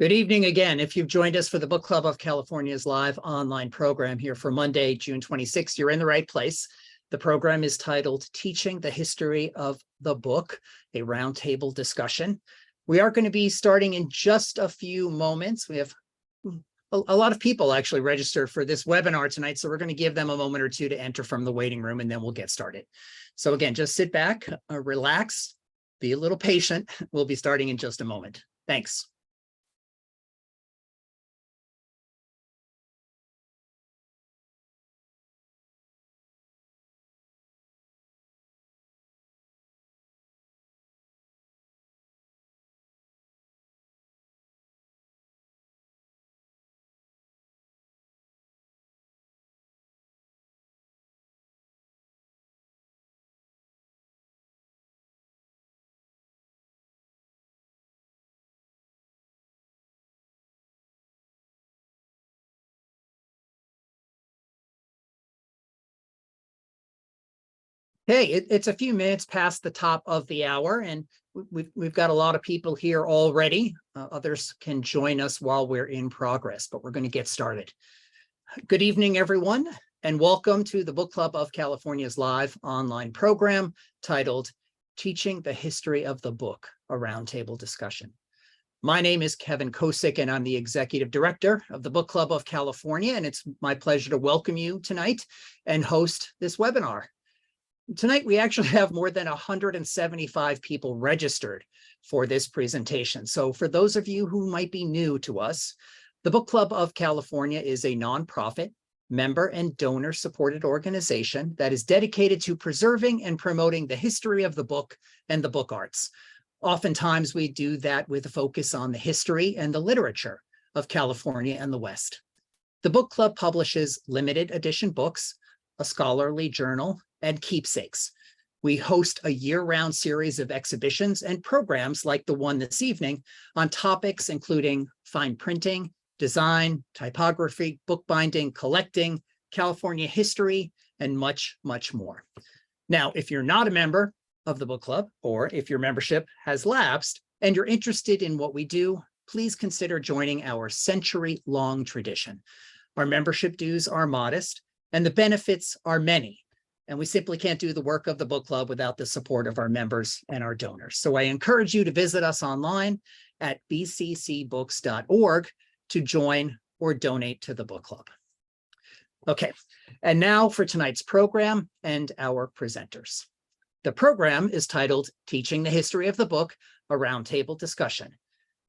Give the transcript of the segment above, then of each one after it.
Good evening again. If you've joined us for the Book Club of California's live online program here for Monday, June 26th, you're in the right place. The program is titled Teaching the History of the Book, a roundtable discussion. We are going to be starting in just a few moments. We have a lot of people actually registered for this webinar tonight, so we're going to give them a moment or two to enter from the waiting room, and then we'll get started. So again, just sit back, relax, be a little patient. We'll be starting in just a moment. Thanks. Hey, it's a few minutes past the top of the hour, and we've got a lot of people here already. Others can join us while we're in progress, but we're going to get started. Good evening, everyone, and welcome to the Book Club of California's live online program titled Teaching the History of the Book, a roundtable discussion. My name is Kevin Kosick, and I'm the Executive Director of the Book Club of California, and it's my pleasure to welcome you tonight and host this webinar. Tonight, we actually have more than 175 people registered for this presentation. So for those of you who might be new to us, the Book Club of California is a nonprofit, member and donor-supported organization that is dedicated to preserving and promoting the history of the book and the book arts. Oftentimes, we do that with a focus on the history and the literature of California and the West. The book club publishes limited edition books, a scholarly journal, and keepsakes. We host a year-round series of exhibitions and programs like the one this evening on topics including fine printing, design, typography, bookbinding, collecting, California history, and much, much more. Now, if you're not a member of the book club, or if your membership has lapsed and you're interested in what we do, please consider joining our century-long tradition. Our membership dues are modest, and the benefits are many. And we simply can't do the work of the book club without the support of our members and our donors. So I encourage you to visit us online at bccbooks.org to join or donate to the book club. Okay, and now for tonight's program and our presenters. The program is titled Teaching the History of the Book, a roundtable discussion.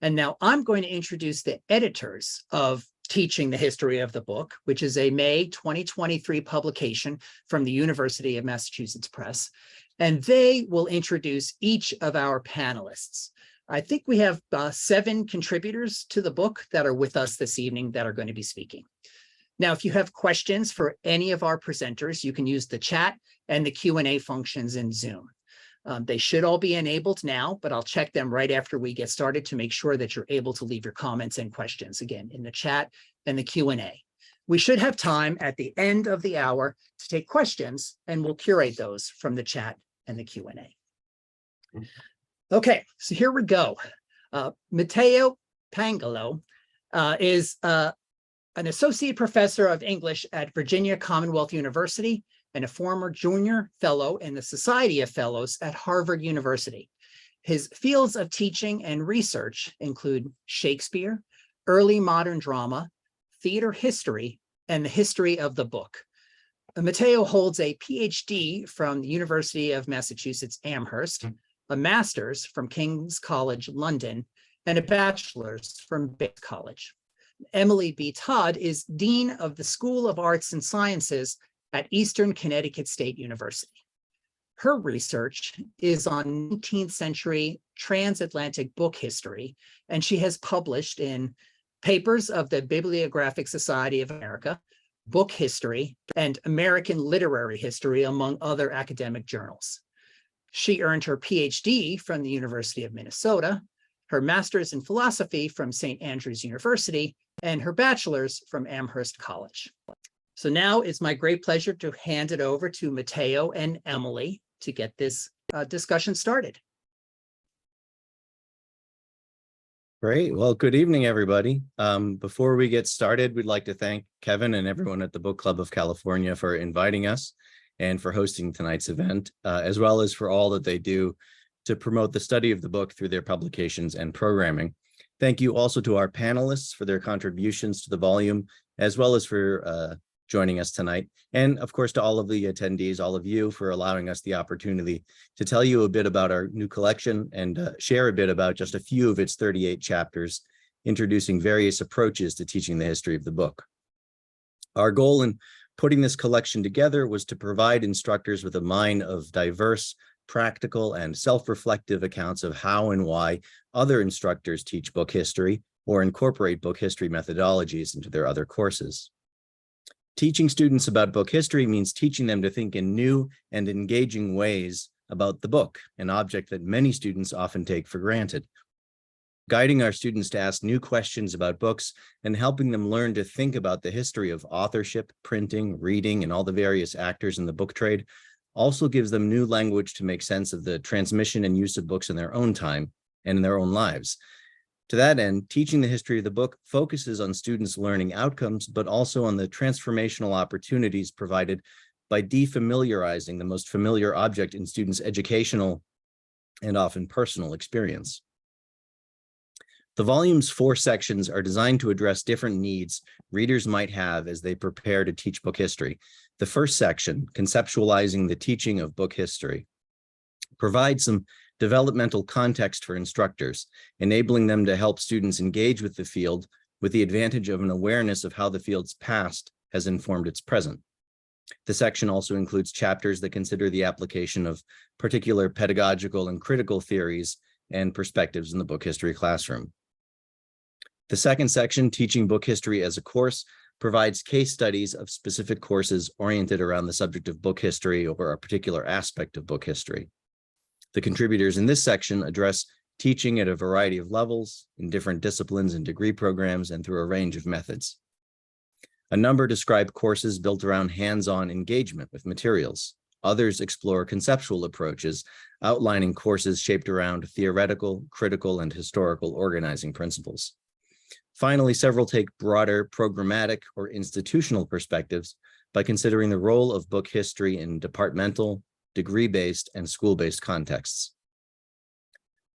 And now I'm going to introduce the editors of Teaching the History of the Book, which is a May 2023 publication from the University of Massachusetts Press, and they will introduce each of our panelists. I think we have 7 contributors to the book that are with us this evening that are going to be speaking. Now, if you have questions for any of our presenters, you can use the chat and the Q&A functions in Zoom. They should all be enabled now, but I'll check them right after we get started to make sure that you're able to leave your comments and questions, again, in the chat and the Q&A. We should have time at the end of the hour to take questions, and we'll curate those from the chat and the Q&A. Okay, so here we go. Matteo Pangallo is an associate professor of English at Virginia Commonwealth University and a former junior fellow in the Society of Fellows at Harvard University. His fields of teaching and research include Shakespeare, early modern drama, theater history, and the history of the book. Matteo holds a PhD from the University of Massachusetts Amherst, a master's from King's College London, and a bachelor's from Bates College. Emily B. Todd is Dean of the School of Arts and Sciences at Eastern Connecticut State University. Her research is on 19th century transatlantic book history, and she has published in Papers of the Bibliographic Society of America, Book History, and American Literary History, among other academic journals. She earned her PhD from the University of Minnesota, her master's in philosophy from St. Andrews University, and her bachelor's from Amherst College. So now it's my great pleasure to hand it over to Matteo and Emily to get this discussion started. Great. Well, good evening, everybody. Before we get started, we'd like to thank Kevin and everyone at the Book Club of California for inviting us and for hosting tonight's event, as well as for all that they do to promote the study of the book through their publications and programming. Thank you also to our panelists for their contributions to the volume, as well as for joining us tonight. And of course, to all of the attendees, all of you, for allowing us the opportunity to tell you a bit about our new collection and share a bit about just a few of its 38 chapters, introducing various approaches to teaching the history of the book. Our goal in putting this collection together was to provide instructors with a mind of diverse, practical, and self-reflective accounts of how and why other instructors teach book history or incorporate book history methodologies into their other courses. Teaching students about book history means teaching them to think in new and engaging ways about the book, an object that many students often take for granted. Guiding our students to ask new questions about books and helping them learn to think about the history of authorship, printing, reading, and all the various actors in the book trade also gives them new language to make sense of the transmission and use of books in their own time and in their own lives. To that end, teaching the history of the book focuses on students' learning outcomes, but also on the transformational opportunities provided by defamiliarizing the most familiar object in students' educational and often personal experience. The volume's 4 sections are designed to address different needs readers might have as they prepare to teach book history. The first section, Conceptualizing the Teaching of Book History, provides some developmental context for instructors, enabling them to help students engage with the field with the advantage of an awareness of how the field's past has informed its present. The section also includes chapters that consider the application of particular pedagogical and critical theories and perspectives in the book history classroom. The second section, Teaching Book History as a Course, provides case studies of specific courses oriented around the subject of book history or a particular aspect of book history. The contributors in this section address teaching at a variety of levels in different disciplines and degree programs and through a range of methods. A number describe courses built around hands-on engagement with materials. Others explore conceptual approaches, outlining courses shaped around theoretical, critical, and historical organizing principles. Finally, several take broader programmatic or institutional perspectives by considering the role of book history in departmental, degree-based, and school-based contexts.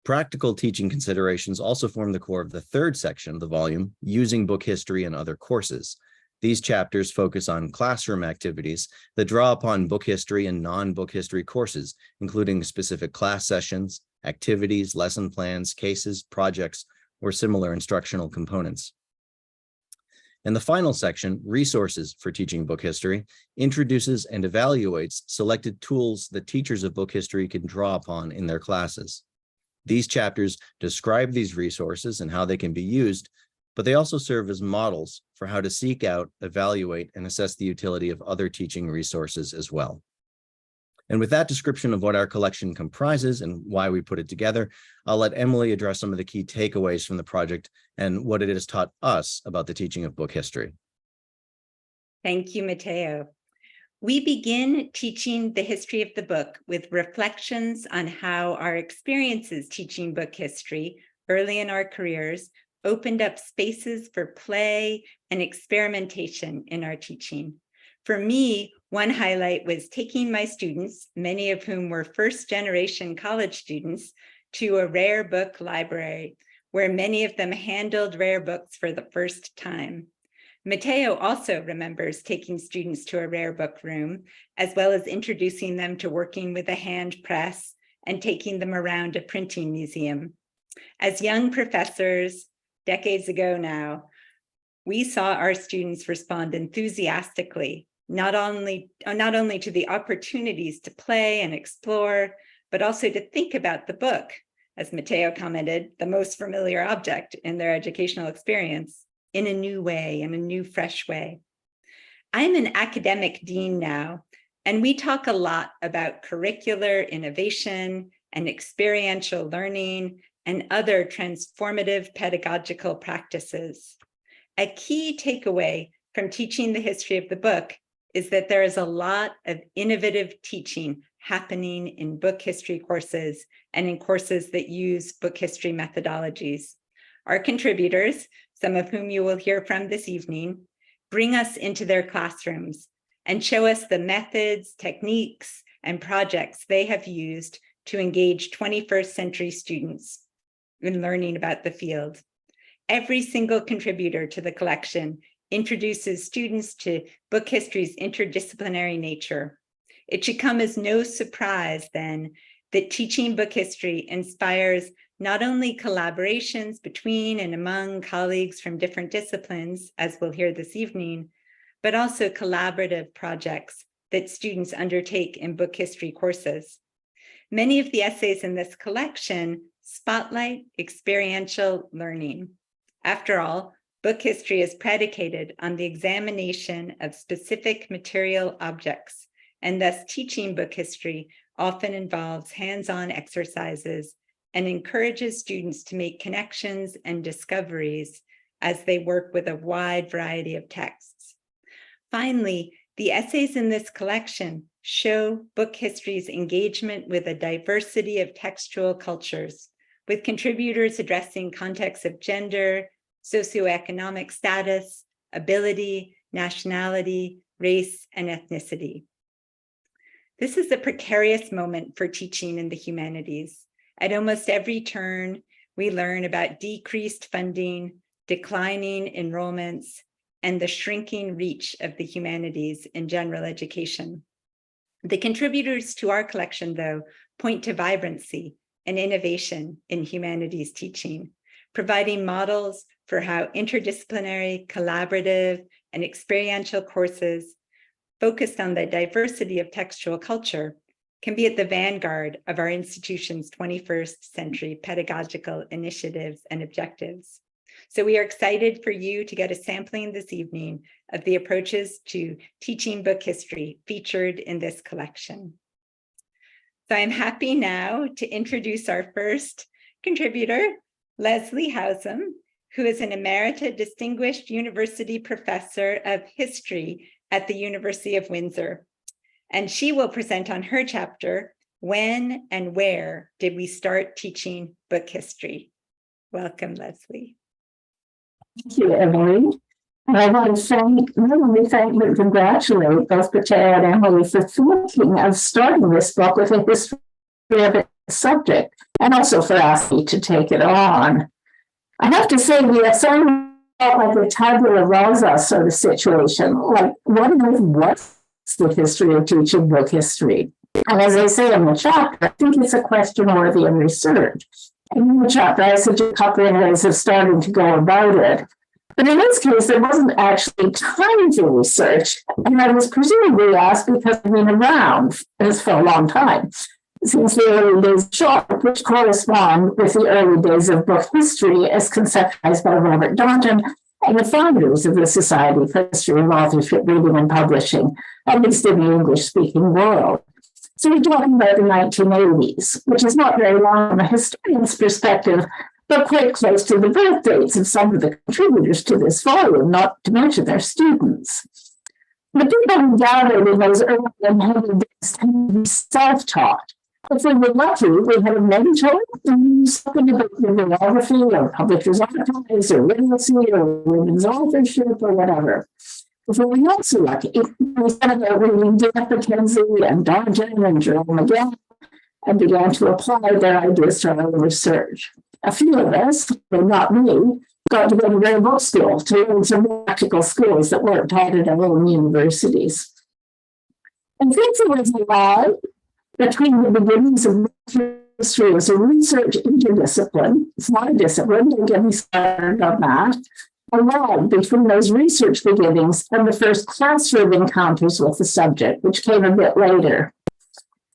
Practical teaching considerations also form the core of the third section of the volume, Using Book History in Other Courses. These chapters focus on classroom activities that draw upon book history and non-book history courses, including specific class sessions, activities, lesson plans, cases, projects, or similar instructional components. And the final section, Resources for Teaching Book History, introduces and evaluates selected tools that teachers of book history can draw upon in their classes. These chapters describe these resources and how they can be used, but they also serve as models for how to seek out, evaluate, and assess the utility of other teaching resources as well. And with that description of what our collection comprises and why we put it together, I'll let Emily address some of the key takeaways from the project and what it has taught us about the teaching of book history. Thank you, Matteo. We begin teaching the history of the book with reflections on how our experiences teaching book history early in our careers opened up spaces for play and experimentation in our teaching. For me, one highlight was taking my students, many of whom were first-generation college students, to a rare book library, where many of them handled rare books for the first time. Matteo also remembers taking students to a rare book room, as well as introducing them to working with a hand press and taking them around a printing museum. As young professors, decades ago now, we saw our students respond enthusiastically, not only to the opportunities to play and explore, but also to think about the book, as Matteo commented, the most familiar object in their educational experience, in a new way, in a new, fresh way. I'm an academic dean now, and we talk a lot about curricular innovation and experiential learning and other transformative pedagogical practices. A key takeaway from teaching the history of the book is that there is a lot of innovative teaching happening in book history courses and in courses that use book history methodologies. Our contributors, some of whom you will hear from this evening, bring us into their classrooms and show us the methods, techniques, and projects they have used to engage 21st century students in learning about the field. Every single contributor to the collection introduces students to book history's interdisciplinary nature. It should come as no surprise then that teaching book history inspires not only collaborations between and among colleagues from different disciplines, as we'll hear this evening, but also collaborative projects that students undertake in book history courses. Many of the essays in this collection spotlight experiential learning. After all, book history is predicated on the examination of specific material objects, and thus teaching book history often involves hands-on exercises and encourages students to make connections and discoveries as they work with a wide variety of texts. Finally, the essays in this collection show book history's engagement with a diversity of textual cultures, with contributors addressing contexts of gender, socioeconomic status, ability, nationality, race, and ethnicity. This is a precarious moment for teaching in the humanities. At almost every turn, we learn about decreased funding, declining enrollments, and the shrinking reach of the humanities in general education. The contributors to our collection, though, point to vibrancy and innovation in humanities teaching, providing models for how interdisciplinary, collaborative, and experiential courses focused on the diversity of textual culture can be at the vanguard of our institution's 21st century pedagogical initiatives and objectives. So we are excited for you to get a sampling this evening of the approaches to teaching book history featured in this collection. So I'm happy now to introduce our first contributor, Leslie Howsam, who is an Emerita Distinguished University Professor of History at the University of Windsor. And she will present on her chapter, When and Where Did We Start Teaching Book History? Welcome, Leslie. Thank you, Emily. And I want to thank and congratulate both Matteo and Emily for thinking of starting this book with a history of its subject, and also for asking me to take it on. I have to say, we have something like a tabula rasa sort of situation, like what on earth was the history of teaching book history? And as I say in the chapter, I think it's a question worthy of research. In the chapter, I suggest a couple of ways of starting to go about it. But in this case, there wasn't actually time for research. And I was presumably asked because I've been around this for a long time, since the early days of Sharp, which correspond with the early days of book history as conceptualized by Robert Daunton and the founders of the Society for History of Authorship, Reading, and Publishing, at least in the English-speaking world. So we're talking about the 1980s, which is not very long from a historian's perspective, but quite close to the birth dates of some of the contributors to this volume, not to mention their students. The people who gathered in those early and heavy days tend to be self-taught. If we were lucky, we had a mentor who knew something about bibliography or publishers' archives or literacy or women's authorship or whatever. If we were not so lucky, we started out reading Dana Mackenzie and Darjan and Jerome again and began to apply their ideas to our own research. A few of us, but not me, got to go to Rare Book School to learn some practical skills that weren't taught at our own universities. And since it was alive, between the beginnings of history as a research interdiscipline, it's not a discipline, don't get me started on that, a lag between those research beginnings and the first classroom encounters with the subject, which came a bit later.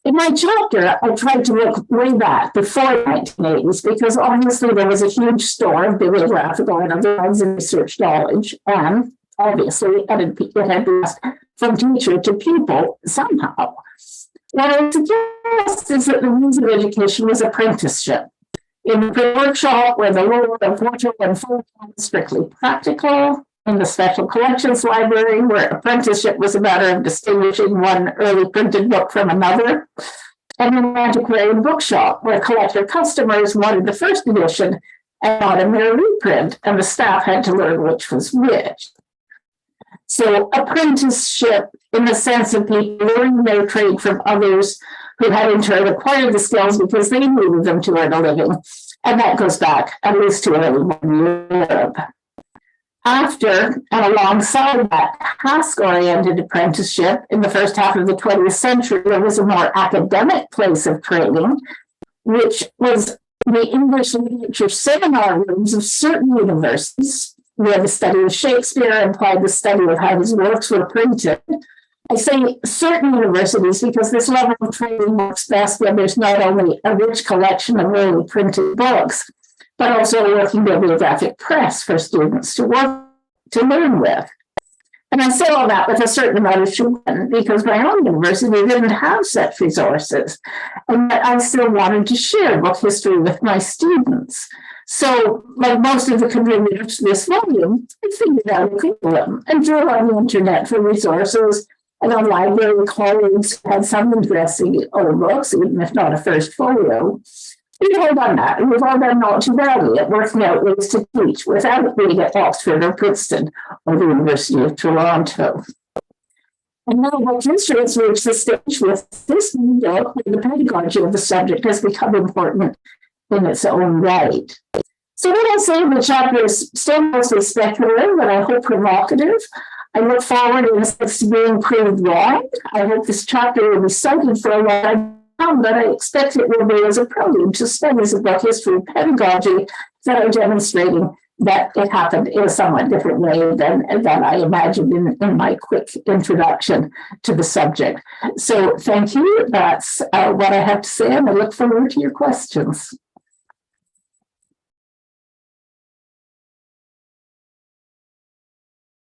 In my chapter, I tried to look way back before the 1980s because obviously there was a huge store of bibliographical and other kinds of research knowledge, and obviously it had passed from teacher to pupil somehow. What I suggest is that the means of education was apprenticeship. In the workshop where the role of water and full was strictly practical, in the special collections library where apprenticeship was a matter of distinguishing one early printed book from another, and in the antiquarian bookshop where collector customers wanted the first edition and not a mere reprint, and the staff had to learn which was which. So apprenticeship, in the sense of people learning their trade from others who had in turn acquired the skills because they needed them to earn a living. And that goes back at least to early modern Europe. After and alongside that task-oriented apprenticeship in the first half of the 20th century, there was a more academic place of training, which was the English literature seminar rooms of certain universities, where the study of Shakespeare implied the study of how his works were printed. I say certain universities because this level of training works best when there's not only a rich collection of early printed books, but also a working bibliographic press for students to learn with. And I say all that with a certain amount of chagrin because my own university didn't have such resources. And yet I still wanted to share book history with my students. So, like most of the contributors to this volume, I figured out a curriculum and drew on the internet for resources and on library colleagues who had some interesting old books, even if not a first folio. We've all done that, and we've all done not too badly at working out ways to teach without being at Oxford or Princeton or the University of Toronto. And now book history has reached the stage with this new book, where the pedagogy of the subject has become important in its own right. So what I say in the chapter is still mostly speculative, but I hope provocative. I look forward in a sense to being proved wrong. I hope this chapter will be cited for a while. But I expect it will be as a prelude to studies of book history and pedagogy that are demonstrating that it happened in a somewhat different way than I imagined in my quick introduction to the subject. So thank you. That's what I have to say, and I look forward to your questions.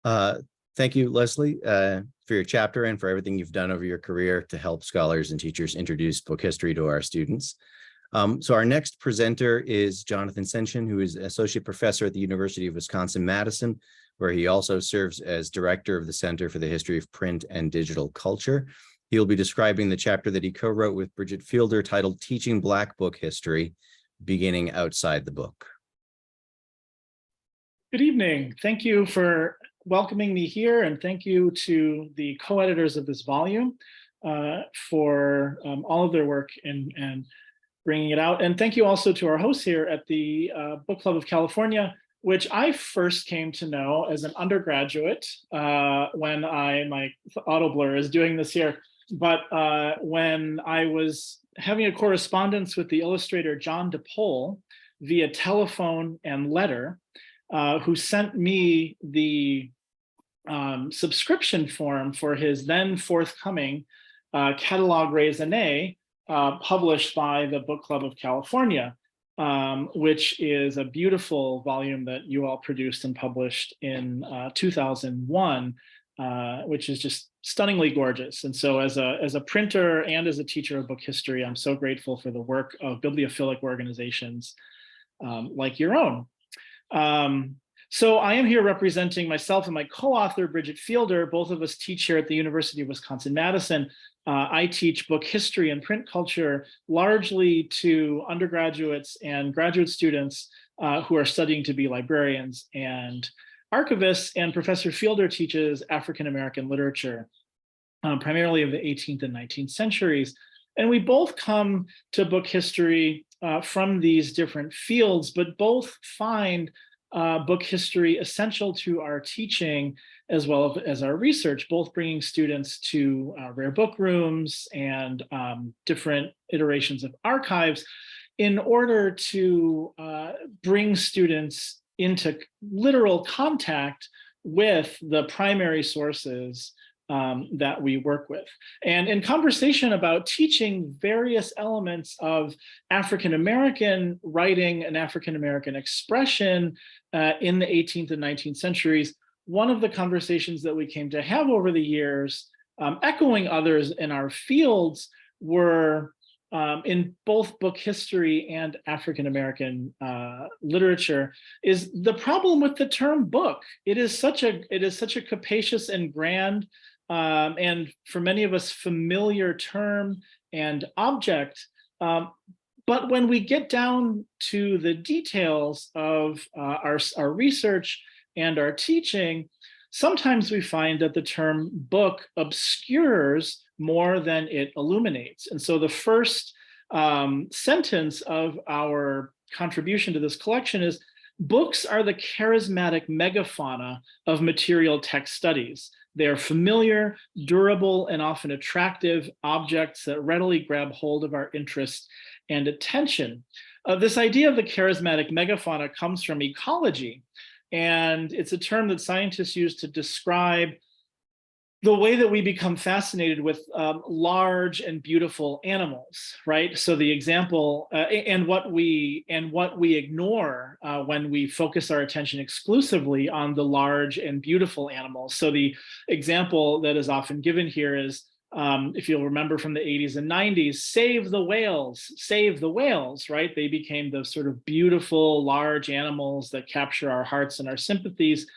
Thank you, Leslie, for your chapter and for everything you've done over your career to help scholars and teachers introduce book history to our students. So our next presenter is Jonathan Senshin, who is associate professor at the University of Wisconsin-Madison, where he also serves as director of the Center for the History of Print and Digital Culture. He'll be describing the chapter that he co-wrote with Bridget Fielder titled Teaching Black Book History, Beginning Outside the Book. Good evening. Thank you for welcoming me here, and thank you to the co-editors of this volume for all of their work and bringing it out. And thank you also to our hosts here at the Book Club of California, which I first came to know as an undergraduate when my auto blur is doing this here, but when I was having a correspondence with the illustrator John DePole via telephone and letter, who sent me the subscription form for his then forthcoming catalog raisonné, published by the Book Club of California, which is a beautiful volume that you all produced and published in 2001, which is just stunningly gorgeous. And so as a printer and as a teacher of book history, I'm so grateful for the work of bibliophilic organizations like your own. So I am here representing myself and my co-author, Bridget Fielder. Both of us teach here at the University of Wisconsin-Madison. I teach book history and print culture largely to undergraduates and graduate students who are studying to be librarians and archivists, and Professor Fielder teaches African-American literature, primarily of the 18th and 19th centuries. And we both come to book history from these different fields, but both find book history essential to our teaching as well as our research, both bringing students to rare book rooms and different iterations of archives in order to bring students into literal contact with the primary sources that we work with. And in conversation about teaching various elements of African-American writing and African-American expression in the 18th and 19th centuries, one of the conversations that we came to have over the years, echoing others in our fields, were in both book history and African-American literature, is the problem with the term book. It is such a capacious and grand and for many of us familiar term and object, But when we get down to the details of our research and our teaching, sometimes we find that the term book obscures more than it illuminates. And so the first sentence of our contribution to this collection is, books are the charismatic megafauna of material text studies. They are familiar, durable, and often attractive objects that readily grab hold of our interest and attention. This idea of the charismatic megafauna comes from ecology, and it's a term that scientists use to describe the way that we become fascinated with large and beautiful animals, right? So the example and what we ignore when we focus our attention exclusively on the large and beautiful animals. So the example that is often given here is, if you'll remember from the 80s and 90s, save the whales, right? They became the sort of beautiful, large animals that capture our hearts and our sympathies.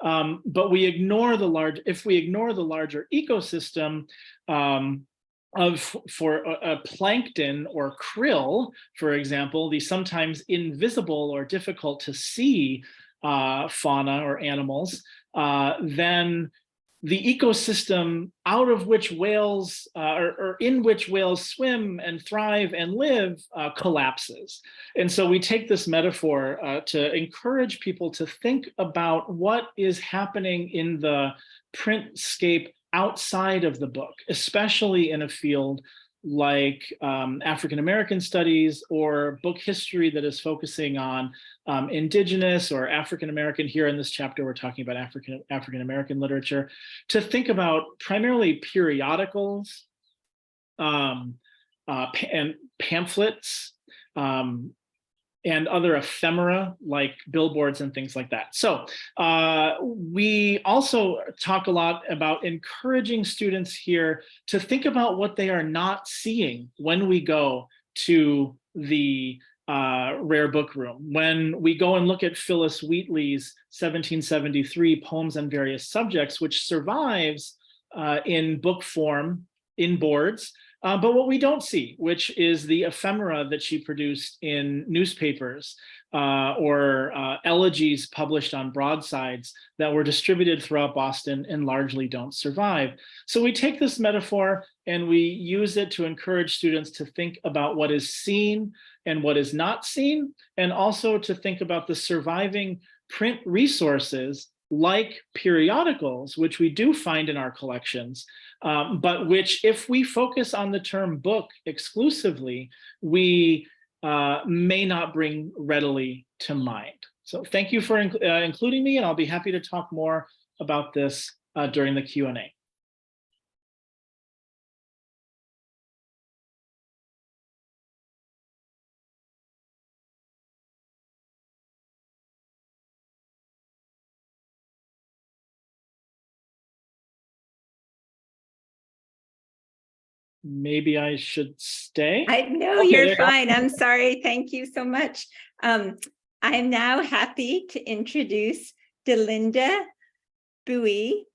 But we ignore the larger ecosystem for plankton or krill, for example, the sometimes invisible or difficult to see fauna or animals, then the ecosystem out of which whales or in which whales swim and thrive and live collapses. And so we take this metaphor to encourage people to think about what is happening in the printscape outside of the book, especially in a field like African-American studies or book history that is focusing on Indigenous or African-American. Here in this chapter, we're talking about African-American literature, to think about primarily periodicals and pamphlets and other ephemera like billboards and things like that. So we also talk a lot about encouraging students here to think about what they are not seeing when we go to the rare book room. When we go and look at Phyllis Wheatley's 1773 Poems on Various Subjects, which survives in book form in boards, but what we don't see, which is the ephemera that she produced in newspapers or elegies published on broadsides that were distributed throughout Boston and largely don't survive. So we take this metaphor and we use it to encourage students to think about what is seen and what is not seen, and also to think about the surviving print resources like periodicals, which we do find in our collections, but which, if we focus on the term book exclusively, we may not bring readily to mind. So thank you for including me, and I'll be happy to talk more about this during the Q&A. Maybe I should stay. I know you're fine. I'm sorry. Thank you so much. I'm now happy to introduce Delinda Bowie,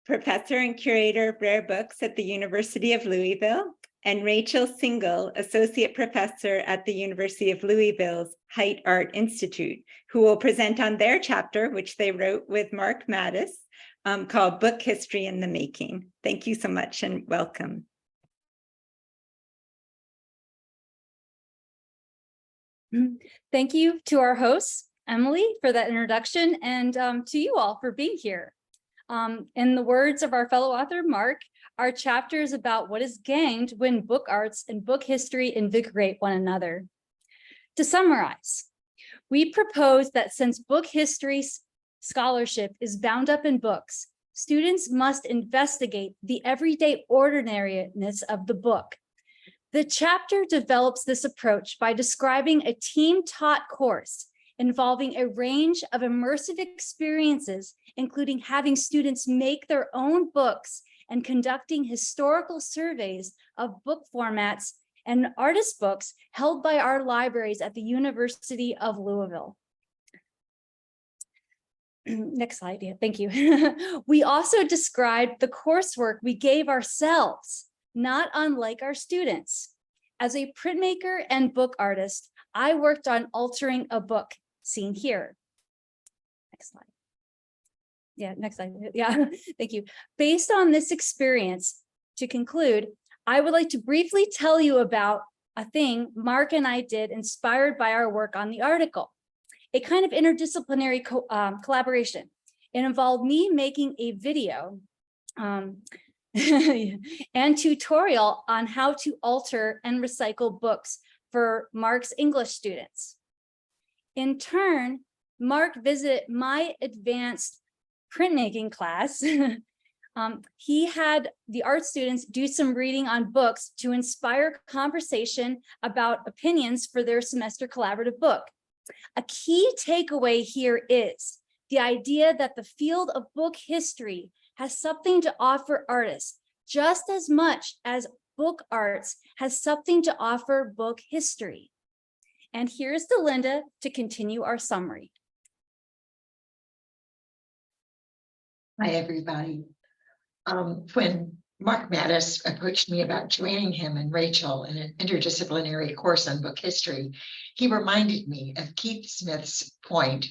Professor and Curator of Rare Books at the University of Louisville, and Rachel Single, Associate Professor at the University of Louisville's Haidt Art Institute, who will present on their chapter, which they wrote with Mark Mattis, called Book History in the Making. Thank you so much and welcome. Thank you to our hosts, Emily, for that introduction, and to you all for being here. In the words of our fellow author, Mark, our chapter is about what is gained when book arts and book history invigorate one another. To summarize, we propose that since book history scholarship is bound up in books, students must investigate the everyday ordinariness of the book. The chapter develops this approach by describing a team-taught course involving a range of immersive experiences, including having students make their own books and conducting historical surveys of book formats and artist books held by our libraries at the University of Louisville. Next slide, yeah, thank you. We also described the coursework we gave ourselves, not unlike our students. As a printmaker and book artist, I worked on altering a book, seen here. Next slide. Yeah, next slide. Yeah, thank you. Based on this experience, to conclude, I would like to briefly tell you about a thing Mark and I did inspired by our work on the article, a kind of interdisciplinary collaboration. It involved me making a video and tutorial on how to alter and recycle books for Mark's English students. In turn, Mark visited my advanced printmaking class. He had the art students do some reading on books to inspire conversation about opinions for their semester collaborative book. A key takeaway here is the idea that the field of book history has something to offer artists, just as much as book arts has something to offer book history. And here's Delinda to continue our summary. Hi, everybody. When Mark Mattis approached me about joining him and Rachel in an interdisciplinary course on book history, he reminded me of Keith Smith's point,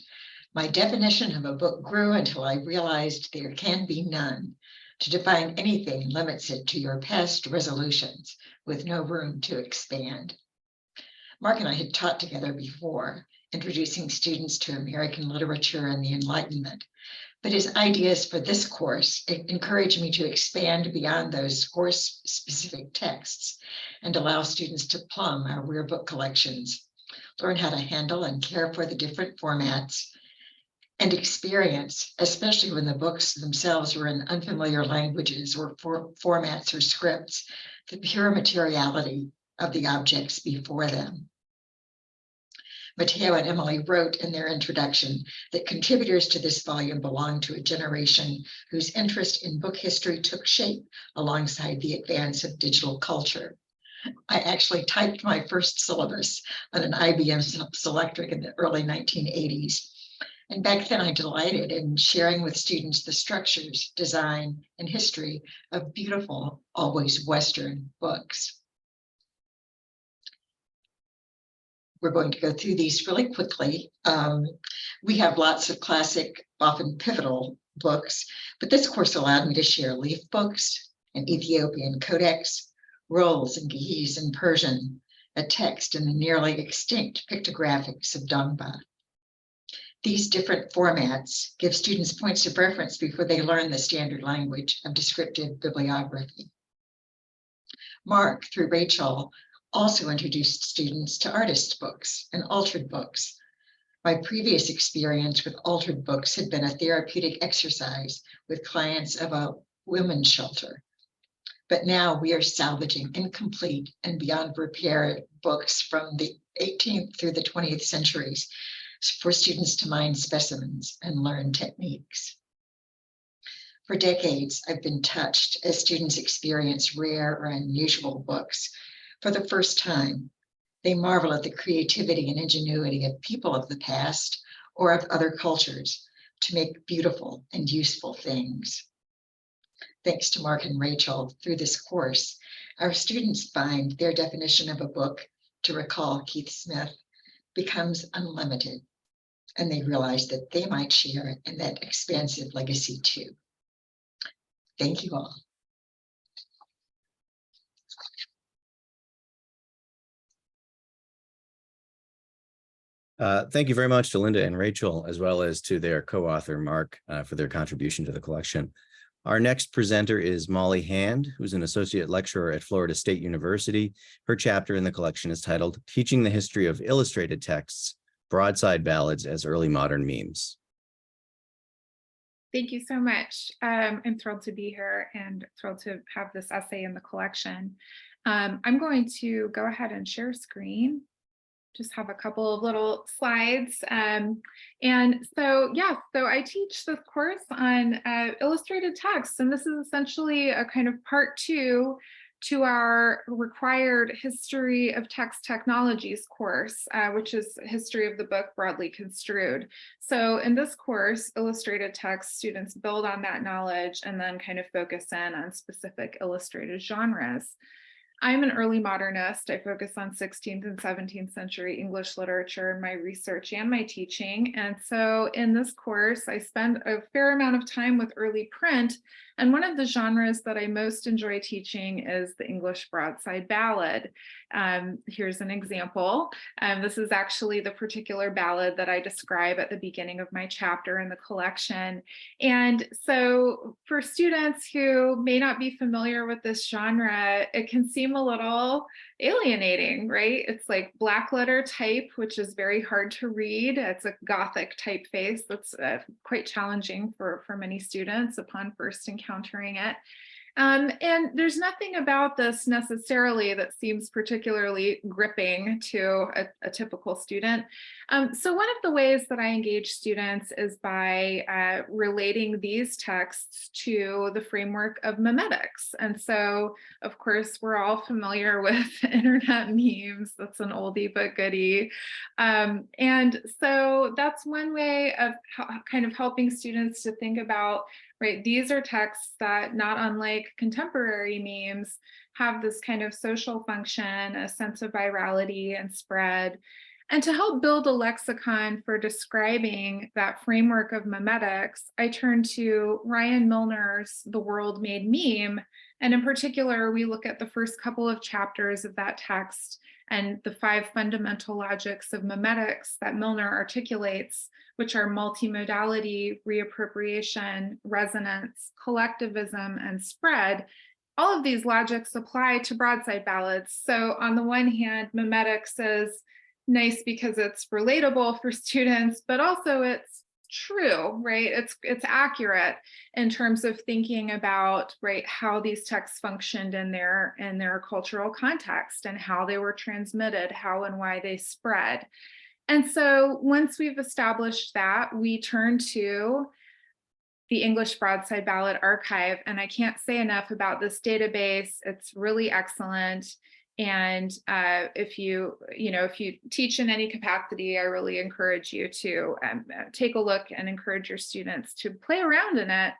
"My definition of a book grew until I realized there can be none. To define anything limits it to your past resolutions with no room to expand." Mark and I had taught together before, introducing students to American literature and the Enlightenment. But his ideas for this course encouraged me to expand beyond those course-specific texts and allow students to plumb our rare book collections, learn how to handle and care for the different formats, and experience, especially when the books themselves were in unfamiliar languages or formats or scripts, the pure materiality of the objects before them. Matteo and Emily wrote in their introduction that contributors to this volume belong to a generation whose interest in book history took shape alongside the advance of digital culture. I actually typed my first syllabus on an IBM Selectric in the early 1980s. And back then I delighted in sharing with students the structures, design, and history of beautiful, always Western books. We're going to go through these really quickly. We have lots of classic, often pivotal books, but this course allowed me to share leaf books, an Ethiopian codex, rolls in Ge'ez and Persian, a text in the nearly extinct pictographics of Dongba. These different formats give students points of reference before they learn the standard language of descriptive bibliography. Mark, through Rachel, also introduced students to artist books and altered books. My previous experience with altered books had been a therapeutic exercise with clients of a women's shelter. But now we are salvaging incomplete and beyond repair books from the 18th through the 20th centuries for students to mine specimens and learn techniques. For decades, I've been touched as students experience rare or unusual books. For the first time, they marvel at the creativity and ingenuity of people of the past or of other cultures to make beautiful and useful things. Thanks to Mark and Rachel, through this course, our students find their definition of a book, to recall Keith Smith, becomes unlimited, and they realize that they might share in that expansive legacy too. Thank you all. Thank you very much to Linda and Rachel, as well as to their co-author, Mark, for their contribution to the collection. Our next presenter is Molly Hand, who's an associate lecturer at Florida State University. Her chapter in the collection is titled Teaching the History of Illustrated Texts, Broadside Ballads as Early Modern Memes. Thank you so much. I'm thrilled to be here and thrilled to have this essay in the collection. I'm going to go ahead and share screen. Just have a couple of little slides. So I teach this course on illustrated texts, and this is essentially a kind of part 2 to our required History of Text Technologies course, which is History of the Book Broadly Construed. So in this course, illustrated text students build on that knowledge and then kind of focus in on specific illustrated genres. I'm an early modernist. I focus on 16th and 17th century English literature in my research and my teaching. And so in this course, I spend a fair amount of time with early print. And one of the genres that I most enjoy teaching is the English broadside ballad. Here's an example. This is actually the particular ballad that I describe at the beginning of my chapter in the collection. And so for students who may not be familiar with this genre, it can seem a little alienating, right? It's like black letter type, which is very hard to read. It's a Gothic typeface that's quite challenging for many students upon first encountering it. And there's nothing about this necessarily that seems particularly gripping to a typical student. So one of the ways that I engage students is by relating these texts to the framework of memetics. And so, of course, we're all familiar with internet memes. That's an oldie but goodie. And so that's one way of kind of helping students to think about, right, these are texts that, not unlike contemporary memes, have this kind of social function, a sense of virality and spread. And to help build a lexicon for describing that framework of memetics, I turn to Ryan Milner's The World Made Meme. And in particular, we look at the first couple of chapters of that text and the 5 fundamental logics of memetics that Milner articulates, which are multimodality, reappropriation, resonance, collectivism, and spread. All of these logics apply to broadside ballads. So on the one hand, memetics is nice because it's relatable for students, but also it's true, right? It's accurate in terms of thinking about, right, how these texts functioned in their cultural context and how they were transmitted, how and why they spread. And so once we've established that, we turn to the English Broadside Ballad Archive. And I can't say enough about this database. It's really excellent. And if you teach in any capacity, I really encourage you to take a look and encourage your students to play around in it.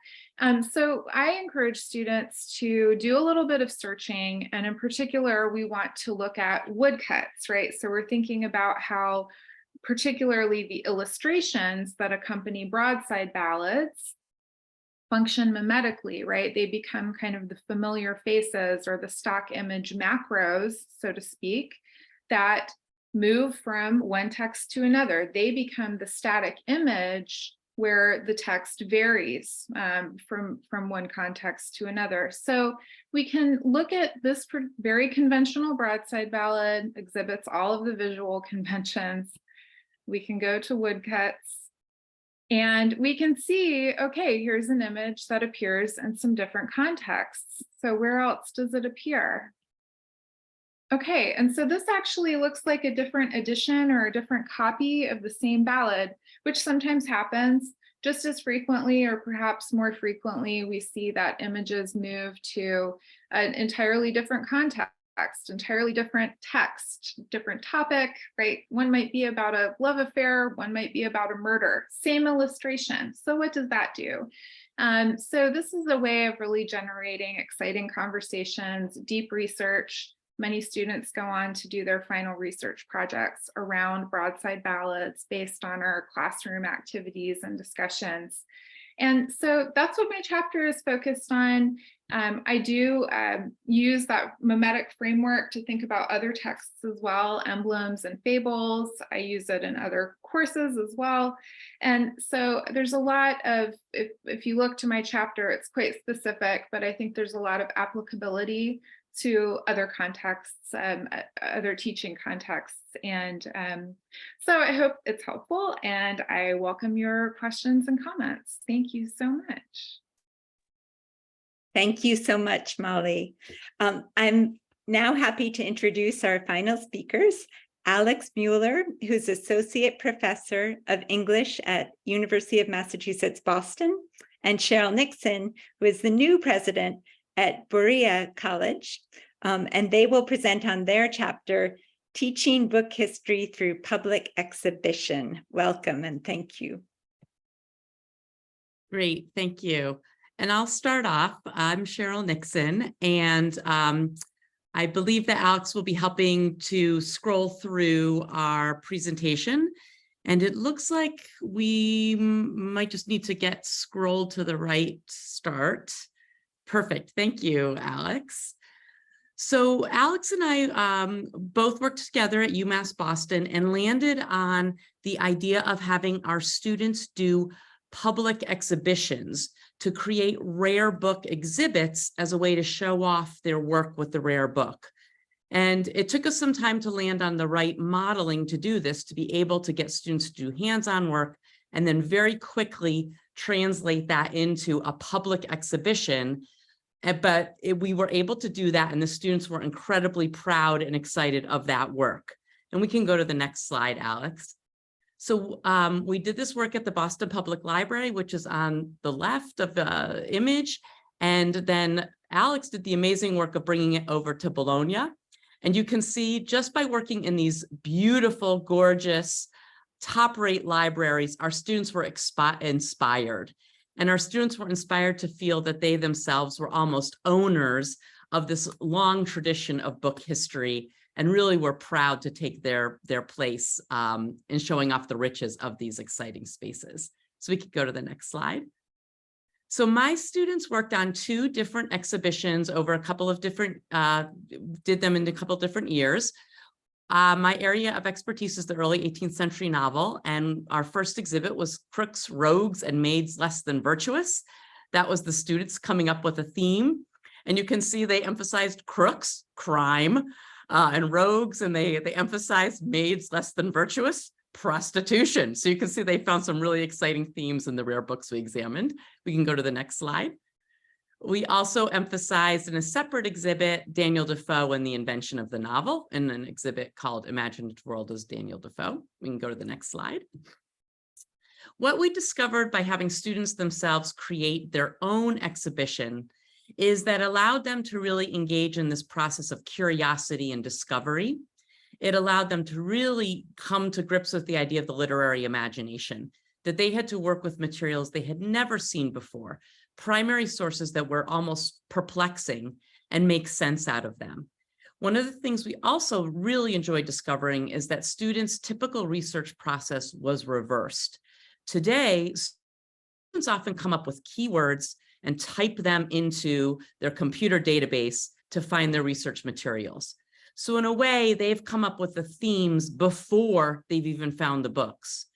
So I encourage students to do a little bit of searching. And in particular, we want to look at woodcuts, right? So we're thinking about how particularly the illustrations that accompany broadside ballads function memetically, right? They become kind of the familiar faces or the stock image macros, so to speak, that move from one text to another. They become the static image where the text varies from one context to another. So we can look at this very conventional broadside ballad, exhibits all of the visual conventions. We can go to woodcuts. And we can see, okay, here's an image that appears in some different contexts. So where else does it appear? Okay, and so this actually looks like a different edition or a different copy of the same ballad, which sometimes happens. Just as frequently, or perhaps more frequently, we see that images move to an entirely different context. Entirely different text, different topic, right? One might be about a love affair, one might be about a murder, same illustration. So what does that do? So this is a way of really generating exciting conversations, deep research. Many students go on to do their final research projects around broadside ballads based on our classroom activities and discussions. And so that's what my chapter is focused on. I do use that memetic framework to think about other texts as well, emblems and fables. I use it in other courses as well. And so there's a lot of, if you look to my chapter, it's quite specific, but I think there's a lot of applicability to other contexts, other teaching contexts. And so I hope it's helpful, and I welcome your questions and comments. Thank you so much. Thank you so much, Molly. I'm now happy to introduce our final speakers, Alex Mueller, who's Associate Professor of English at University of Massachusetts, Boston, and Cheryl Nixon, who is the new president at Berea College, and they will present on their chapter, Teaching Book History Through Public Exhibition. Welcome and thank you. Great, thank you. And I'll start off. I'm Cheryl Nixon, and I believe that Alex will be helping to scroll through our presentation. And it looks like we might just need to get scrolled to the right start. Perfect. Thank you, Alex. So Alex and I both worked together at UMass Boston and landed on the idea of having our students do public exhibitions to create rare book exhibits as a way to show off their work with the rare book. And it took us some time to land on the right modeling to do this, to be able to get students to do hands-on work and then very quickly translate that into a public exhibition. But we were able to do that, and the students were incredibly proud and excited of that work. And we can go to the next slide, Alex. So we did this work at the Boston Public Library, which is on the left of the image. And then Alex did the amazing work of bringing it over to Bologna. And you can see just by working in these beautiful, gorgeous, top-rate libraries, our students were inspired. And our students were inspired to feel that they themselves were almost owners of this long tradition of book history, and really were proud to take their place in showing off the riches of these exciting spaces. So we could go to the next slide. So my students worked on 2 different exhibitions over a couple of different, did them in a couple of different years. My area of expertise is the early 18th century novel, and our first exhibit was Crooks, Rogues, and Maids Less Than Virtuous. That was the students coming up with a theme. And you can see they emphasized crooks, crime, and rogues, and they emphasized maids less than virtuous, prostitution. So you can see they found some really exciting themes in the rare books we examined. We can go to the next slide. We also emphasized in a separate exhibit, Daniel Defoe and the invention of the novel, in an exhibit called Imaginative World as Daniel Defoe. We can go to the next slide. What we discovered by having students themselves create their own exhibition is that allowed them to really engage in this process of curiosity and discovery. It allowed them to really come to grips with the idea of the literary imagination, that they had to work with materials they had never seen before, primary sources that were almost perplexing, and make sense out of them. One of the things we also really enjoyed discovering is that students' typical research process was reversed. Today, students often come up with keywords and type them into their computer database to find their research materials. So in a way, they've come up with the themes before they've even found the books.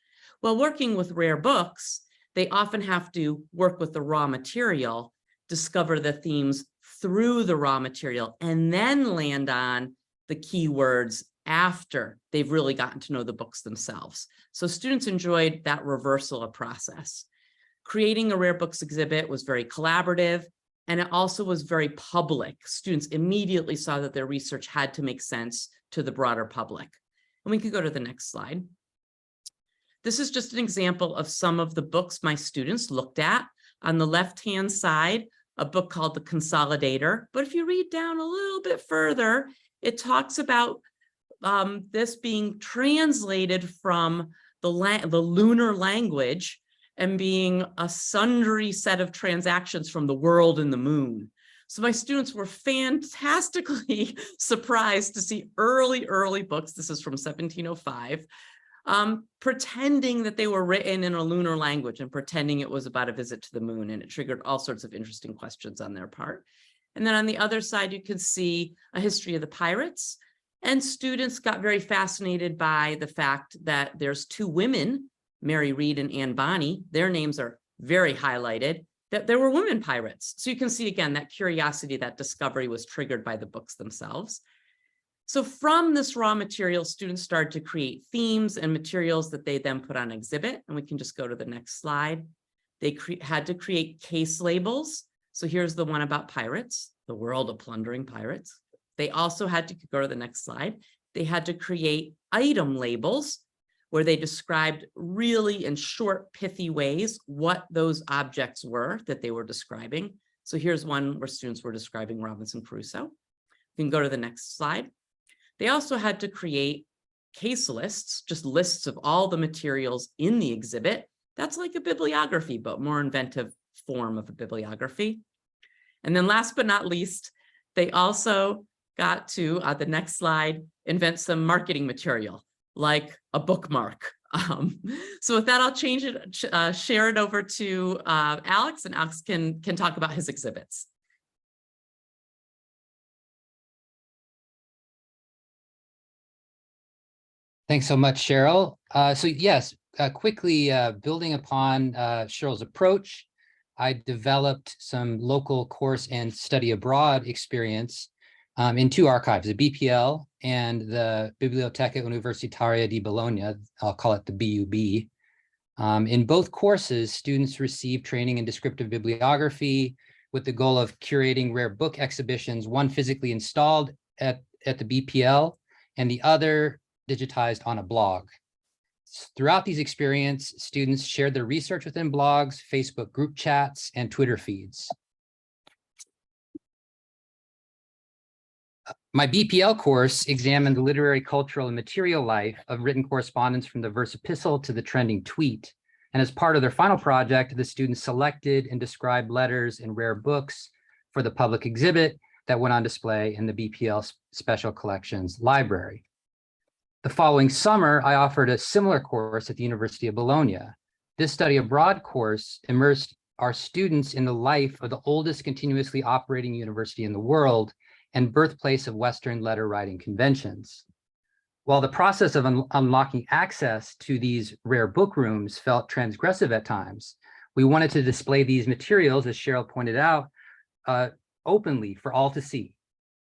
While working with rare books, they often have to work with the raw material, discover the themes through the raw material, and then land on the keywords after they've really gotten to know the books themselves. So students enjoyed that reversal of process. Creating a rare books exhibit was very collaborative, and it also was very public. Students immediately saw that their research had to make sense to the broader public. And we could go to the next slide. This is just an example of some of the books my students looked at. On the left-hand side, a book called The Consolidator. But if you read down a little bit further, it talks about this being translated from the lunar language and being a sundry set of transactions from the world and the moon. So my students were fantastically surprised to see early books, this is from 1705, pretending that they were written in a lunar language and pretending it was about a visit to the moon, and it triggered all sorts of interesting questions on their part. And then on the other side, you can see a history of the pirates, and students got very fascinated by the fact that there's 2 women, Mary Read and Anne Bonny, their names are very highlighted, that there were women pirates. So you can see again, that curiosity, that discovery was triggered by the books themselves. So from this raw material, students started to create themes and materials that they then put on exhibit. And we can just go to the next slide. They had to create case labels. So here's the one about pirates, the world of plundering pirates. They also had to go to the next slide. They had to create item labels where they described really in short, pithy ways what those objects were that they were describing. So here's one where students were describing Robinson Crusoe. You can go to the next slide. They also had to create case lists, just lists of all the materials in the exhibit. That's like a bibliography, but more inventive form of a bibliography. And then last but not least, they also got to, the next slide, invent some marketing material, like a bookmark. So with that, I'll change it, share it over to Alex, and Alex can talk about his exhibits. Thanks so much, Cheryl. So yes, quickly building upon Cheryl's approach, I developed some local course and study abroad experience in two archives, the BPL and the Biblioteca Universitaria di Bologna. I'll call it the BUB. In both courses, students receive training in descriptive bibliography with the goal of curating rare book exhibitions, one physically installed at the BPL and the other digitized on a blog. Throughout these experiences, students shared their research within blogs, Facebook group chats, and Twitter feeds. My BPL course examined the literary, cultural, and material life of written correspondence from the verse epistle to the trending tweet. And as part of their final project, the students selected and described letters and rare books for the public exhibit that went on display in the BPL Special Collections Library. The following summer, I offered a similar course at the University of Bologna. This study abroad course immersed our students in the life of the oldest continuously operating university in the world and birthplace of Western letter writing conventions. While the process of unlocking access to these rare book rooms felt transgressive at times, we wanted to display these materials, as Cheryl pointed out, openly for all to see.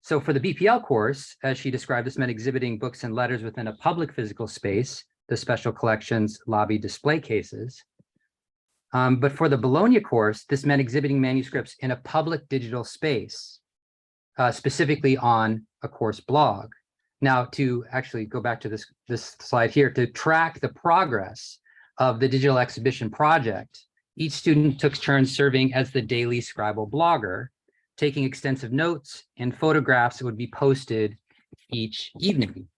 So for the BPL course, as she described, this meant exhibiting books and letters within a public physical space, the special collections lobby display cases. But for the Bologna course, this meant exhibiting manuscripts in a public digital space, specifically on a course blog. Now, to actually go back to this slide here, to track the progress of the digital exhibition project, each student took turns serving as the daily scribal blogger, taking extensive notes and photographs that would be posted each evening.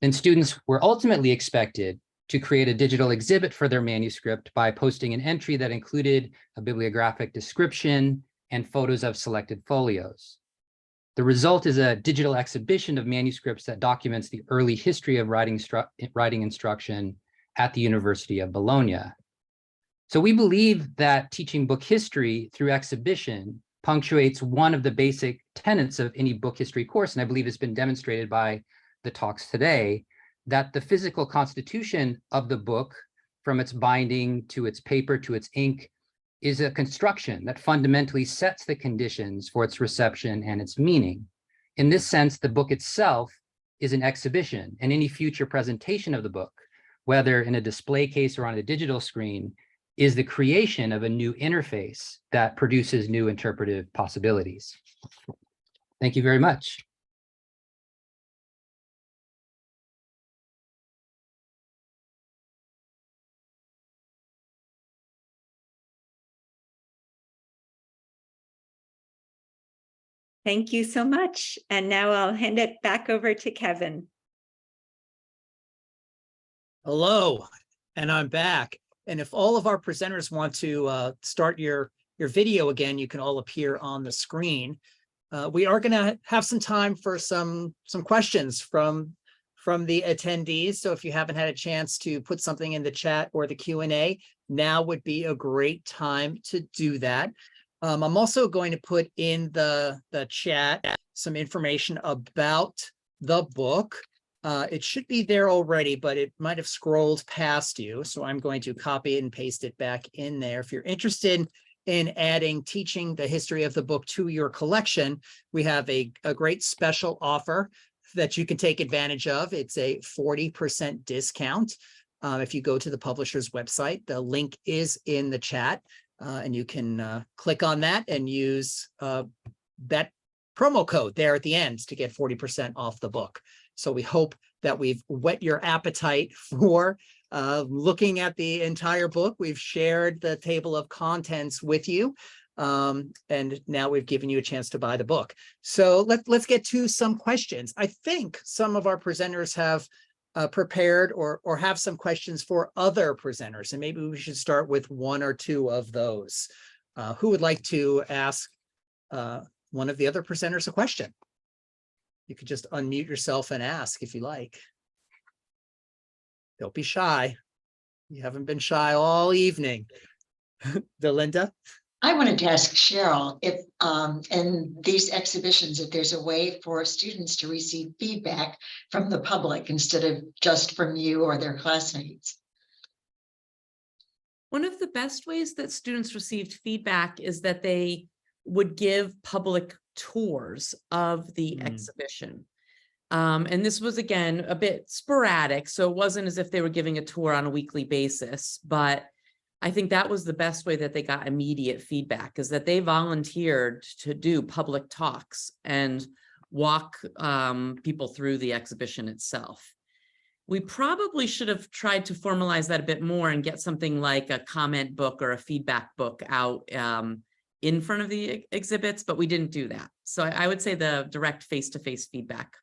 Then students were ultimately expected to create a digital exhibit for their manuscript by posting an entry that included a bibliographic description and photos of selected folios. The result is a digital exhibition of manuscripts that documents the early history of writing instruction at the University of Bologna. So we believe that teaching book history through exhibition punctuates one of the basic tenets of any book history course, and I believe it's been demonstrated by the talks today, that the physical constitution of the book, from its binding to its paper to its ink, is a construction that fundamentally sets the conditions for its reception and its meaning. In this sense, the book itself is an exhibition, and any future presentation of the book, whether in a display case or on a digital screen, is the creation of a new interface that produces new interpretive possibilities. Thank you very much. Thank you so much. And now I'll hand it back over to Kevin. Hello, and I'm back. And if all of our presenters want to start your video again, you can all appear on the screen. We are going to have some time for some questions from the attendees. So if you haven't had a chance to put something in the chat or the Q&A, now would be a great time to do that. I'm also going to put in the chat some information about the book. It should be there already, but it might have scrolled past you. So I'm going to copy it and paste it back in there. If you're interested in adding Teaching the History of the Book to your collection, we have a great special offer that you can take advantage of. It's a 40% discount. If you go to the publisher's website, the link is in the chat, and you can click on that and use that promo code there at the end to get 40% off the book. So we hope that we've whet your appetite for looking at the entire book. We've shared the table of contents with you, and now we've given you a chance to buy the book. So let's get to some questions. I think some of our presenters have prepared or have some questions for other presenters, and maybe we should start with one or two of those. Who would like to ask one of the other presenters a question? You could just unmute yourself and ask if you like. Don't be shy. You haven't been shy all evening. Delinda? I wanted to ask Cheryl if in these exhibitions, if there's a way for students to receive feedback from the public instead of just from you or their classmates. One of the best ways that students received feedback is that they would give public tours of the exhibition. And this was, again, a bit sporadic, so it wasn't as if they were giving a tour on a weekly basis, but I think that was the best way that they got immediate feedback, is that they volunteered to do public talks and walk people through the exhibition itself. We probably should have tried to formalize that a bit more and get something like a comment book or a feedback book out in front of the exhibits, but we didn't do that. So I would say the direct face-to-face feedback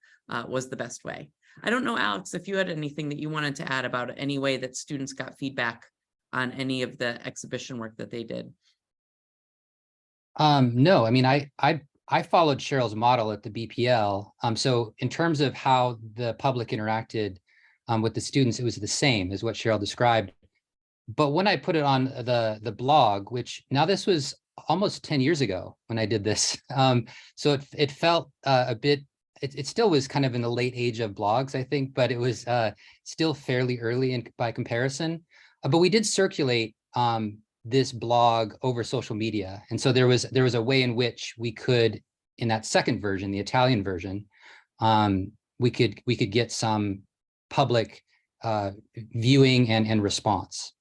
was the best way. I don't know, Alex, if you had anything that you wanted to add about any way that students got feedback on any of the exhibition work that they did. No, I mean, I followed Cheryl's model at the BPL. So in terms of how the public interacted with the students, it was the same as what Cheryl described. But when I put it on the blog, which now this was almost 10 years ago when I did this. So it felt a bit, it still was kind of in the late age of blogs, I think, but it was still fairly early by comparison. But we did circulate this blog over social media. And so there was a way in which we could, in that second version, the Italian version, we could get some public viewing and response.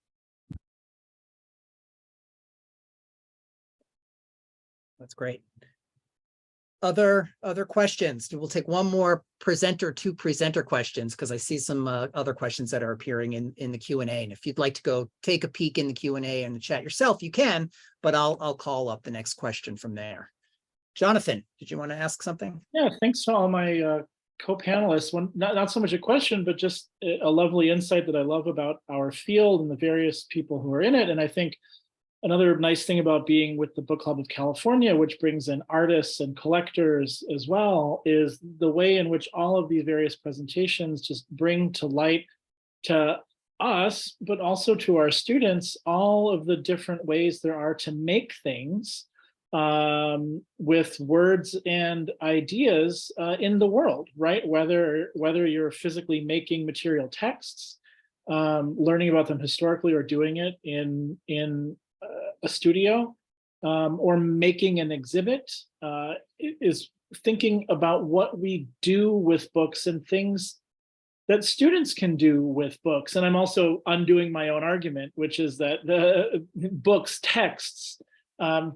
That's great. Other questions? We'll take one more presenter, two presenter questions, because I see some other questions that are appearing in the Q&A. And if you'd like to go take a peek in the Q&A and the chat yourself, you can, but I'll call up the next question from there. Jonathan, did you want to ask something? Yeah, thanks to all my co-panelists. Not so much a question, but just a lovely insight that I love about our field and the various people who are in it. And I think another nice thing about being with the Book Club of California, which brings in artists and collectors as well, is the way in which all of these various presentations just bring to light to us, but also to our students, all of the different ways there are to make things with words and ideas in the world, right? Whether you're physically making material texts, learning about them historically, or doing it in a studio, or making an exhibit, is thinking about what we do with books and things that students can do with books. And I'm also undoing my own argument, which is that the books, texts,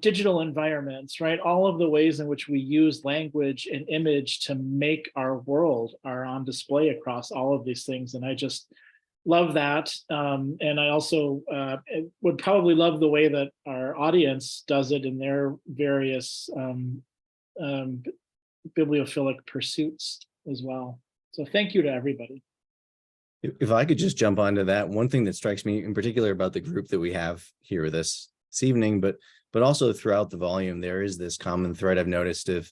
digital environments, right? All of the ways in which we use language and image to make our world are on display across all of these things. And I just love that. And I also would probably love the way that our audience does it in their various bibliophilic pursuits as well. So thank you to everybody. If I could just jump onto that, one thing that strikes me in particular about the group that we have here this evening, but also throughout the volume, there is this common thread I've noticed of,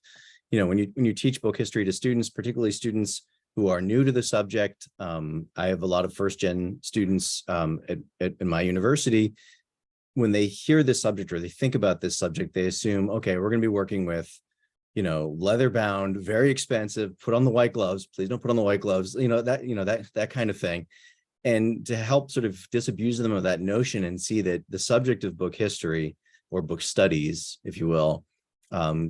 when you teach book history to students, particularly students who are new to the subject. I have a lot of first-gen students at my university. When they hear this subject or they think about this subject, they assume, okay, we're going to be working with, leather bound, very expensive, put on the white gloves, please don't put on the white gloves, that kind of thing. And to help sort of disabuse them of that notion and see that the subject of book history or book studies, if you will,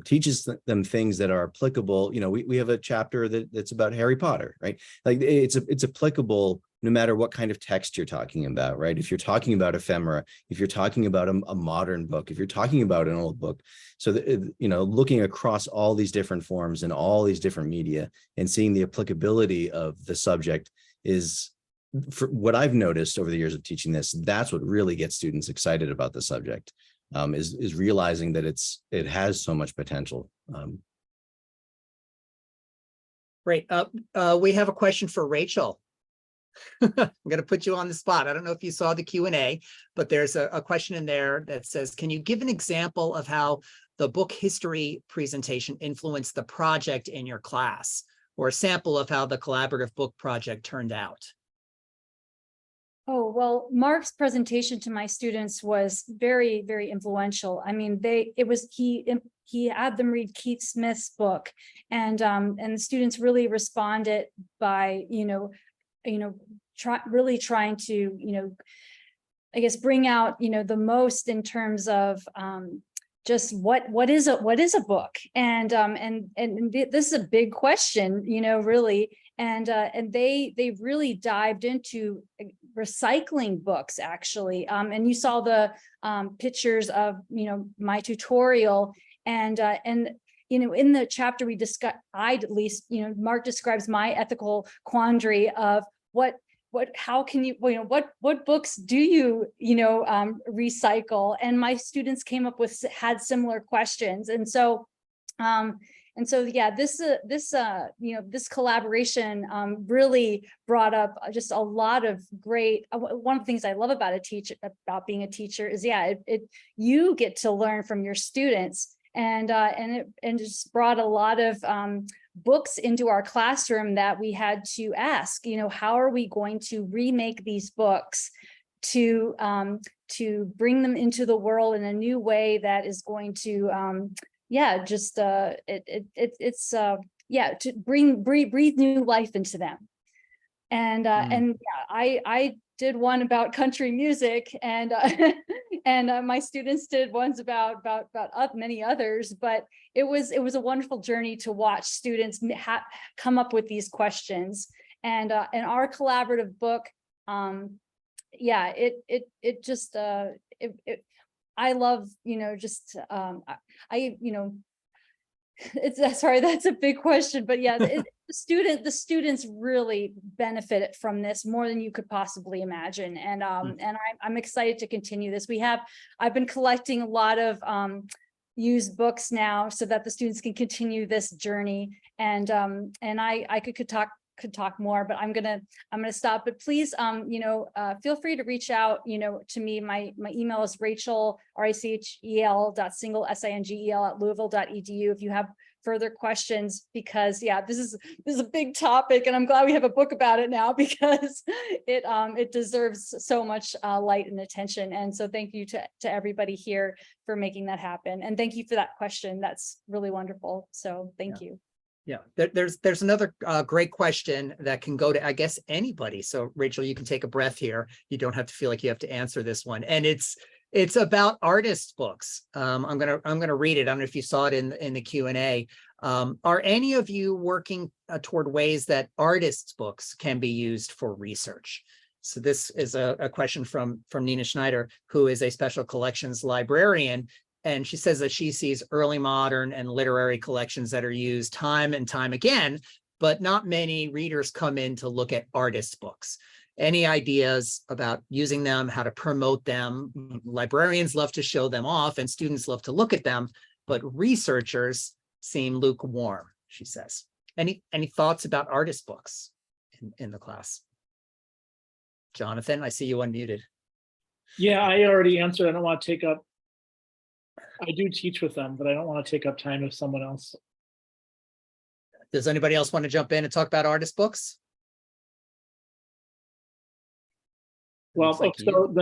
teaches them things that are applicable. We have a chapter that's about Harry Potter, right? Like it's applicable no matter what kind of text you're talking about, right? If you're talking about ephemera, if you're talking about a modern book, if you're talking about an old book. So, looking across all these different forms and all these different media and seeing the applicability of the subject is, for what I've noticed over the years of teaching this, that's what really gets students excited about the subject. Is realizing that it has so much potential. Great. We have a question for Rachel. I'm going to put you on the spot. I don't know if you saw the Q&A, but there's a question in there that says, can you give an example of how the book history presentation influenced the project in your class? or a sample of how the collaborative book project turned out? Oh, well, Mark's presentation to my students was very, very influential. I mean, he had them read Keith Smith's book, and the students really responded by, really trying to, I guess, bring out, the most in terms of just what is a book, and this is a big question, really. And they really dived into recycling books, actually. And you saw the pictures of, my tutorial, and in the chapter we discussed, at least, Mark describes my ethical quandary of how can you, what books do you, recycle? And my students had similar questions. And so, yeah, this collaboration really brought up just a lot of great. One of the things I love about being a teacher is, you get to learn from your students, and it just brought a lot of books into our classroom that we had to ask. How are we going to remake these books to bring them into the world in a new way that is going to to breathe new life into them. And I did one about country music, and my students did ones about many others, but it was a wonderful journey to watch students come up with these questions. And our collaborative book, I love, it's sorry, that's a big question, but yeah, the students really benefited from this more than you could possibly imagine. And I'm excited to continue this. I've been collecting a lot of used books now so that the students can continue this journey. And I could talk more, but I'm gonna stop. But please, feel free to reach out, to me. My email is Rachel, rachel.singel@louisville.edu if you have further questions, because this is a big topic, and I'm glad we have a book about it now, because it deserves so much light and attention. And so thank you to everybody here for making that happen, and thank you for that question. That's really wonderful. So thank you. Yeah, there's another great question that can go to, I guess, anybody. So Rachel, you can take a breath here. You don't have to feel like you have to answer this one. And it's about artist books. I'm gonna read it. I don't know if you saw it in the Q&A. Are any of you working toward ways that artists' books can be used for research? So this is a question from Nina Schneider, who is a special collections librarian. And she says that she sees early modern and literary collections that are used time and time again, but not many readers come in to look at artists' books. Any ideas about using them, how to promote them? Librarians love to show them off, and students love to look at them, but researchers seem lukewarm, she says. Any thoughts about artist books in the class? Jonathan, I see you unmuted. Yeah, I already answered. I don't want to take up. I do teach with them, but I don't want to take up time of someone else. Does anybody else want to jump in and talk about artist books? Well, like so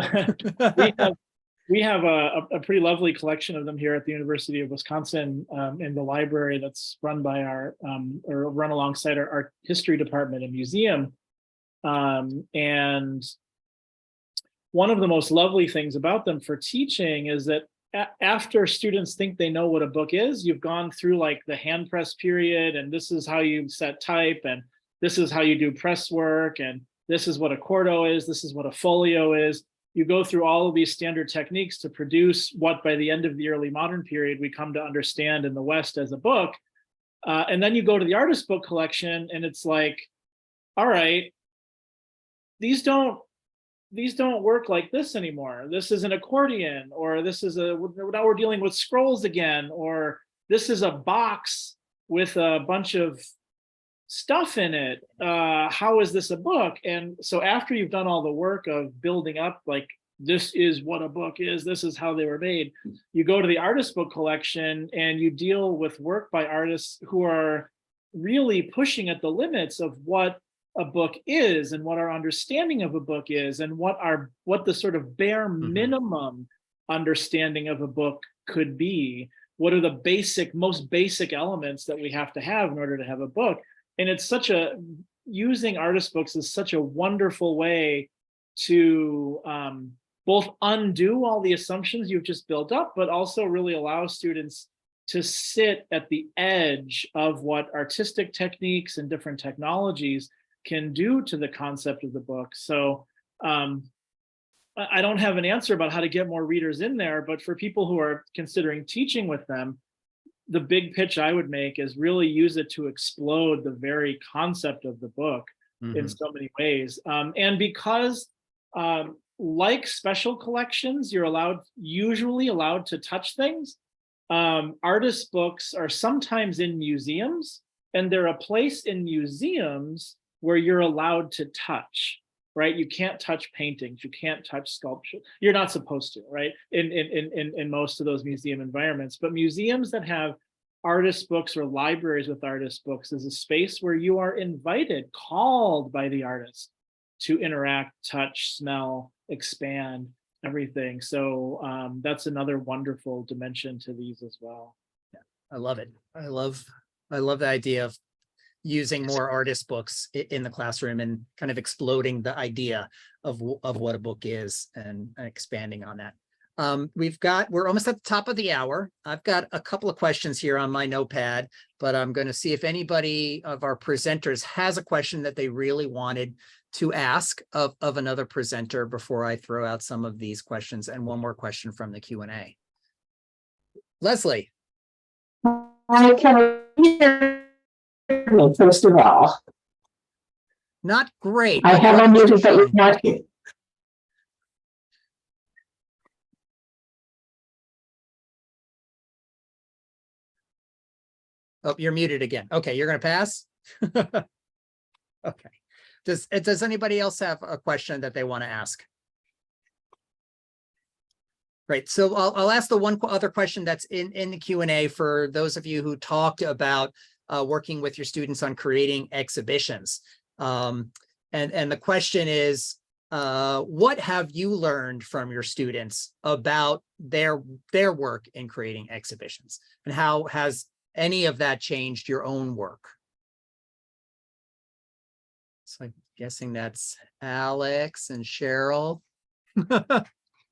we have a pretty lovely collection of them here at the University of Wisconsin in the library that's run by or run alongside our art history department and museum. And one of the most lovely things about them for teaching is that after students think they know what a book is, you've gone through like the hand press period, and this is how you set type, and this is how you do press work, and this is what a quarto is, this is what a folio is. You go through all of these standard techniques to produce what by the end of the early modern period we come to understand in the West as a book. And then you go to the artist book collection, and it's like, all right, these don't work like this anymore. This is an accordion, or this is now we're dealing with scrolls again, or this is a box with a bunch of stuff in it. How is this a book? And so after you've done all the work of building up, like, this is what a book is, this is how they were made, you go to the artist book collection and you deal with work by artists who are really pushing at the limits of what a book is and what our understanding of a book is and what the sort of bare minimum understanding of a book could be. What are the most basic elements that we have to have in order to have a book? And it's using artist books is such a wonderful way to both undo all the assumptions you've just built up, but also really allow students to sit at the edge of what artistic techniques and different technologies can do to the concept of the book. So I don't have an answer about how to get more readers in there, but for people who are considering teaching with them, the big pitch I would make is really use it to explode the very concept of the book in so many ways. And because like special collections, you're usually allowed to touch things. Artist books are sometimes in museums, and they're a place in museums where you're allowed to touch, right? You can't touch paintings, you can't touch sculpture. You're not supposed to, right? In most of those museum environments, but museums that have artist books or libraries with artist books is a space where you are invited, called by the artist to interact, touch, smell, expand everything. So that's another wonderful dimension to these as well. Yeah, I love it. I love the idea of using more artist books in the classroom and kind of exploding the idea of what a book is and expanding on that. We're almost at the top of the hour. I've got a couple of questions here on my notepad, but I'm going to see if anybody of our presenters has a question that they really wanted to ask of another presenter before I throw out some of these questions and one more question from the Q&A. Leslie. I can hear me, first of all. Not great. I have unmuted, but you're not here. Oh, you're muted again. Okay, you're going to pass? Okay. Does anybody else have a question that they want to ask? Great. So I'll ask the one other question that's in the Q&A for those of you who talked about working with your students on creating exhibitions. And the question is, what have you learned from your students about their work in creating exhibitions? And how has any of that changed your own work? So I'm guessing that's Alex and Cheryl,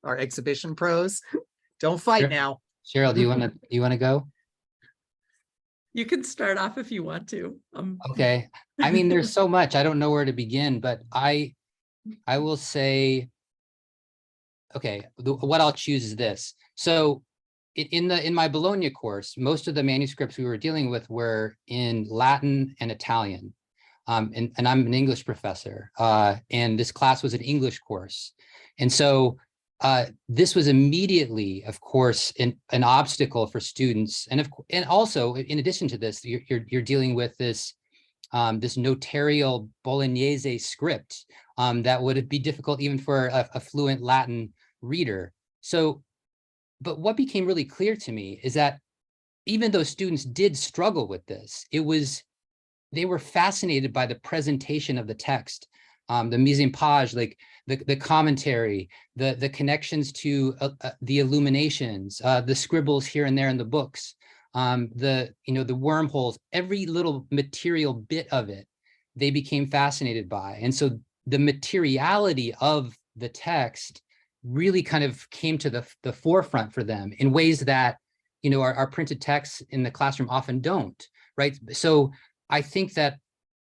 our exhibition pros. Don't fight now. Cheryl, do you want to go? You can start off if you want to. Okay. I mean, there's so much. I don't know where to begin, but I will say, okay, what I'll choose is this. So in my Bologna course, most of the manuscripts we were dealing with were in Latin and Italian. And I'm an English professor, and this class was an English course. And so this was immediately, of course, an obstacle for students. And also, in addition to this, you're dealing with this notarial Bolognese script that would be difficult even for a fluent Latin reader. So, but what became really clear to me is that even though students did struggle with this, they were fascinated by the presentation of the text, the mise en page, like the commentary, the connections to the illuminations, the scribbles here and there in the books, the wormholes, every little material bit of it, they became fascinated by. And so the materiality of the text really kind of came to the forefront for them in ways that, our printed texts in the classroom often don't, right? So I think that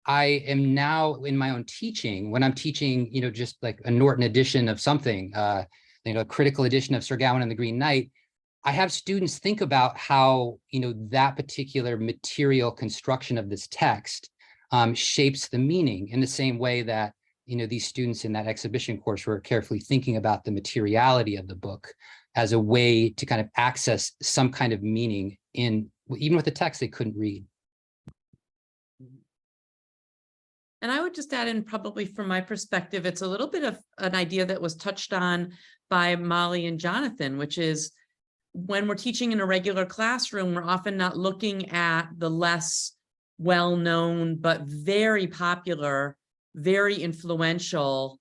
I am now in my own teaching, when I'm teaching, just like a Norton edition of something, a critical edition of Sir Gawain and the Green Knight, I have students think about how, that particular material construction of this text shapes the meaning in the same way that, these students in that exhibition course were carefully thinking about the materiality of the book as a way to kind of access some kind of meaning even with the text they couldn't read. And I would just add in, probably from my perspective, it's a little bit of an idea that was touched on by Molly and Jonathan, which is when we're teaching in a regular classroom, we're often not looking at the less well-known, but very popular, very influential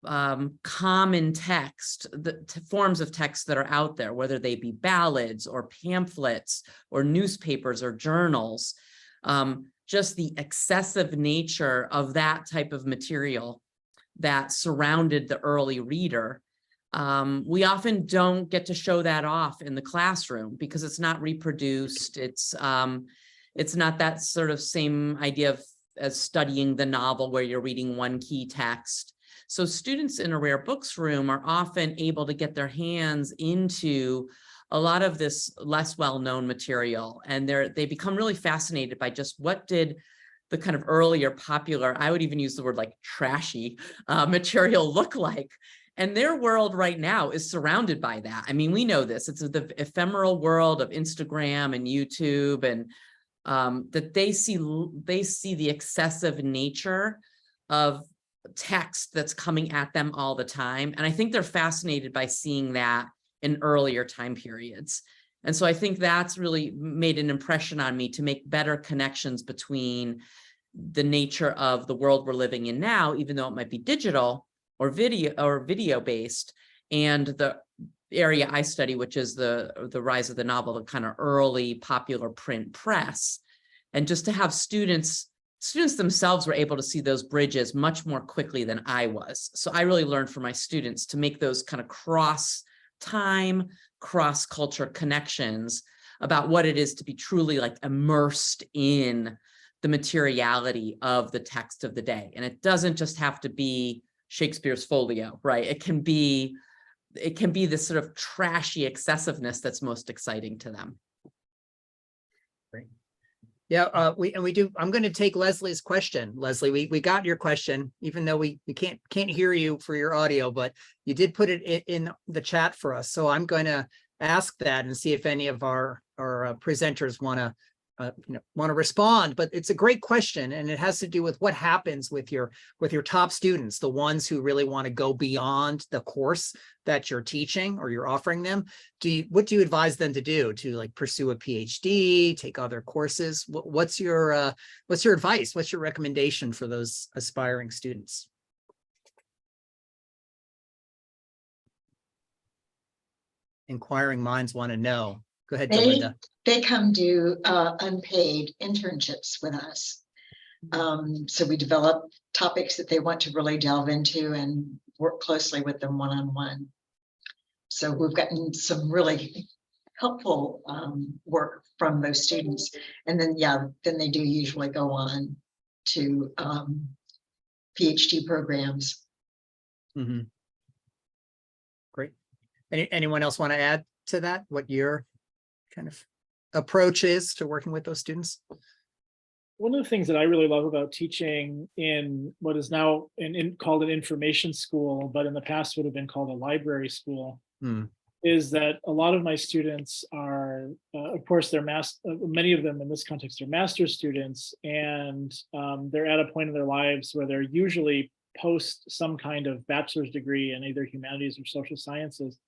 common text, the forms of text that are out there, whether they be ballads or pamphlets or newspapers or journals. Just the excessive nature of that type of material that surrounded the early reader. We often don't get to show that off in the classroom because it's not reproduced. It's not that sort of same idea as studying the novel where you're reading one key text. So students in a rare books room are often able to get their hands into a lot of this less well-known material, and they become really fascinated by just what did the kind of earlier popular, I would even use the word like trashy material look like. And their world right now is surrounded by that. I mean, we know this. It's the ephemeral world of Instagram and YouTube, and that they see the excessive nature of text that's coming at them all the time. And I think they're fascinated by seeing that in earlier time periods. And so I think that's really made an impression on me to make better connections between the nature of the world we're living in now, even though it might be digital or video based, and the area I study, which is the rise of the novel, the kind of early popular print press. And just to have students themselves were able to see those bridges much more quickly than I was. So I really learned from my students to make those kind of cross-time, cross-culture connections about what it is to be truly like immersed in the materiality of the text of the day. And it doesn't just have to be Shakespeare's folio, right? It can be this sort of trashy excessiveness that's most exciting to them. Great. Yeah, I'm going to take Leslie's question. Leslie, we got your question, even though we can't hear you for your audio, but you did put it in the chat for us. So I'm going to ask that and see if any of our presenters want to respond. But it's a great question, and it has to do with what happens with your top students, the ones who really want to go beyond the course that you're teaching or you're offering them. What do you advise them to do? To like pursue a PhD, take other courses? What's your advice? What's your recommendation for those aspiring students? Inquiring minds want to know. Go ahead, Delinda. They come do unpaid internships with us. So we develop topics that they want to really delve into and work closely with them one-on-one. So we've gotten some really helpful work from those students. And then, then they do usually go on to PhD programs. Mm-hmm. Great. Anyone else want to add to that? What your kind of approach is to working with those students? One of the things that I really love about teaching in what is now called an information school, but in the past would have been called a library school, is that a lot of my students are, of course, many of them in this context are master's students, and they're at a point in their lives where they're usually post some kind of bachelor's degree in either humanities or social sciences.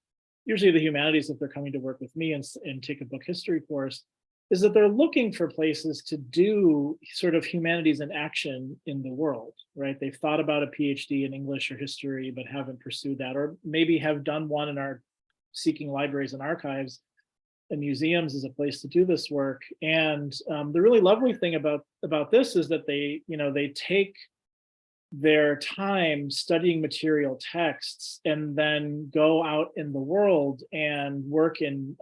Usually the humanities, if they're coming to work with me and take a book history course, is that they're looking for places to do sort of humanities in action in the world, right? They've thought about a PhD in English or history, but haven't pursued that, or maybe have done one and are seeking libraries and archives and museums as a place to do this work. And the really lovely thing about this is that they take their time studying material texts and then go out in the world and work in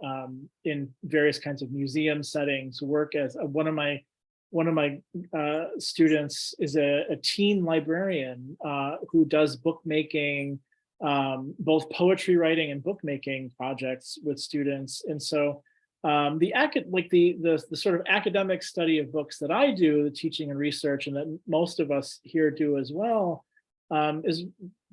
various kinds of museum settings. Work as one of my students is a teen librarian who does bookmaking, both poetry writing and bookmaking projects with students. And so the sort of academic study of books that I do, the teaching and research, and that most of us here do as well, is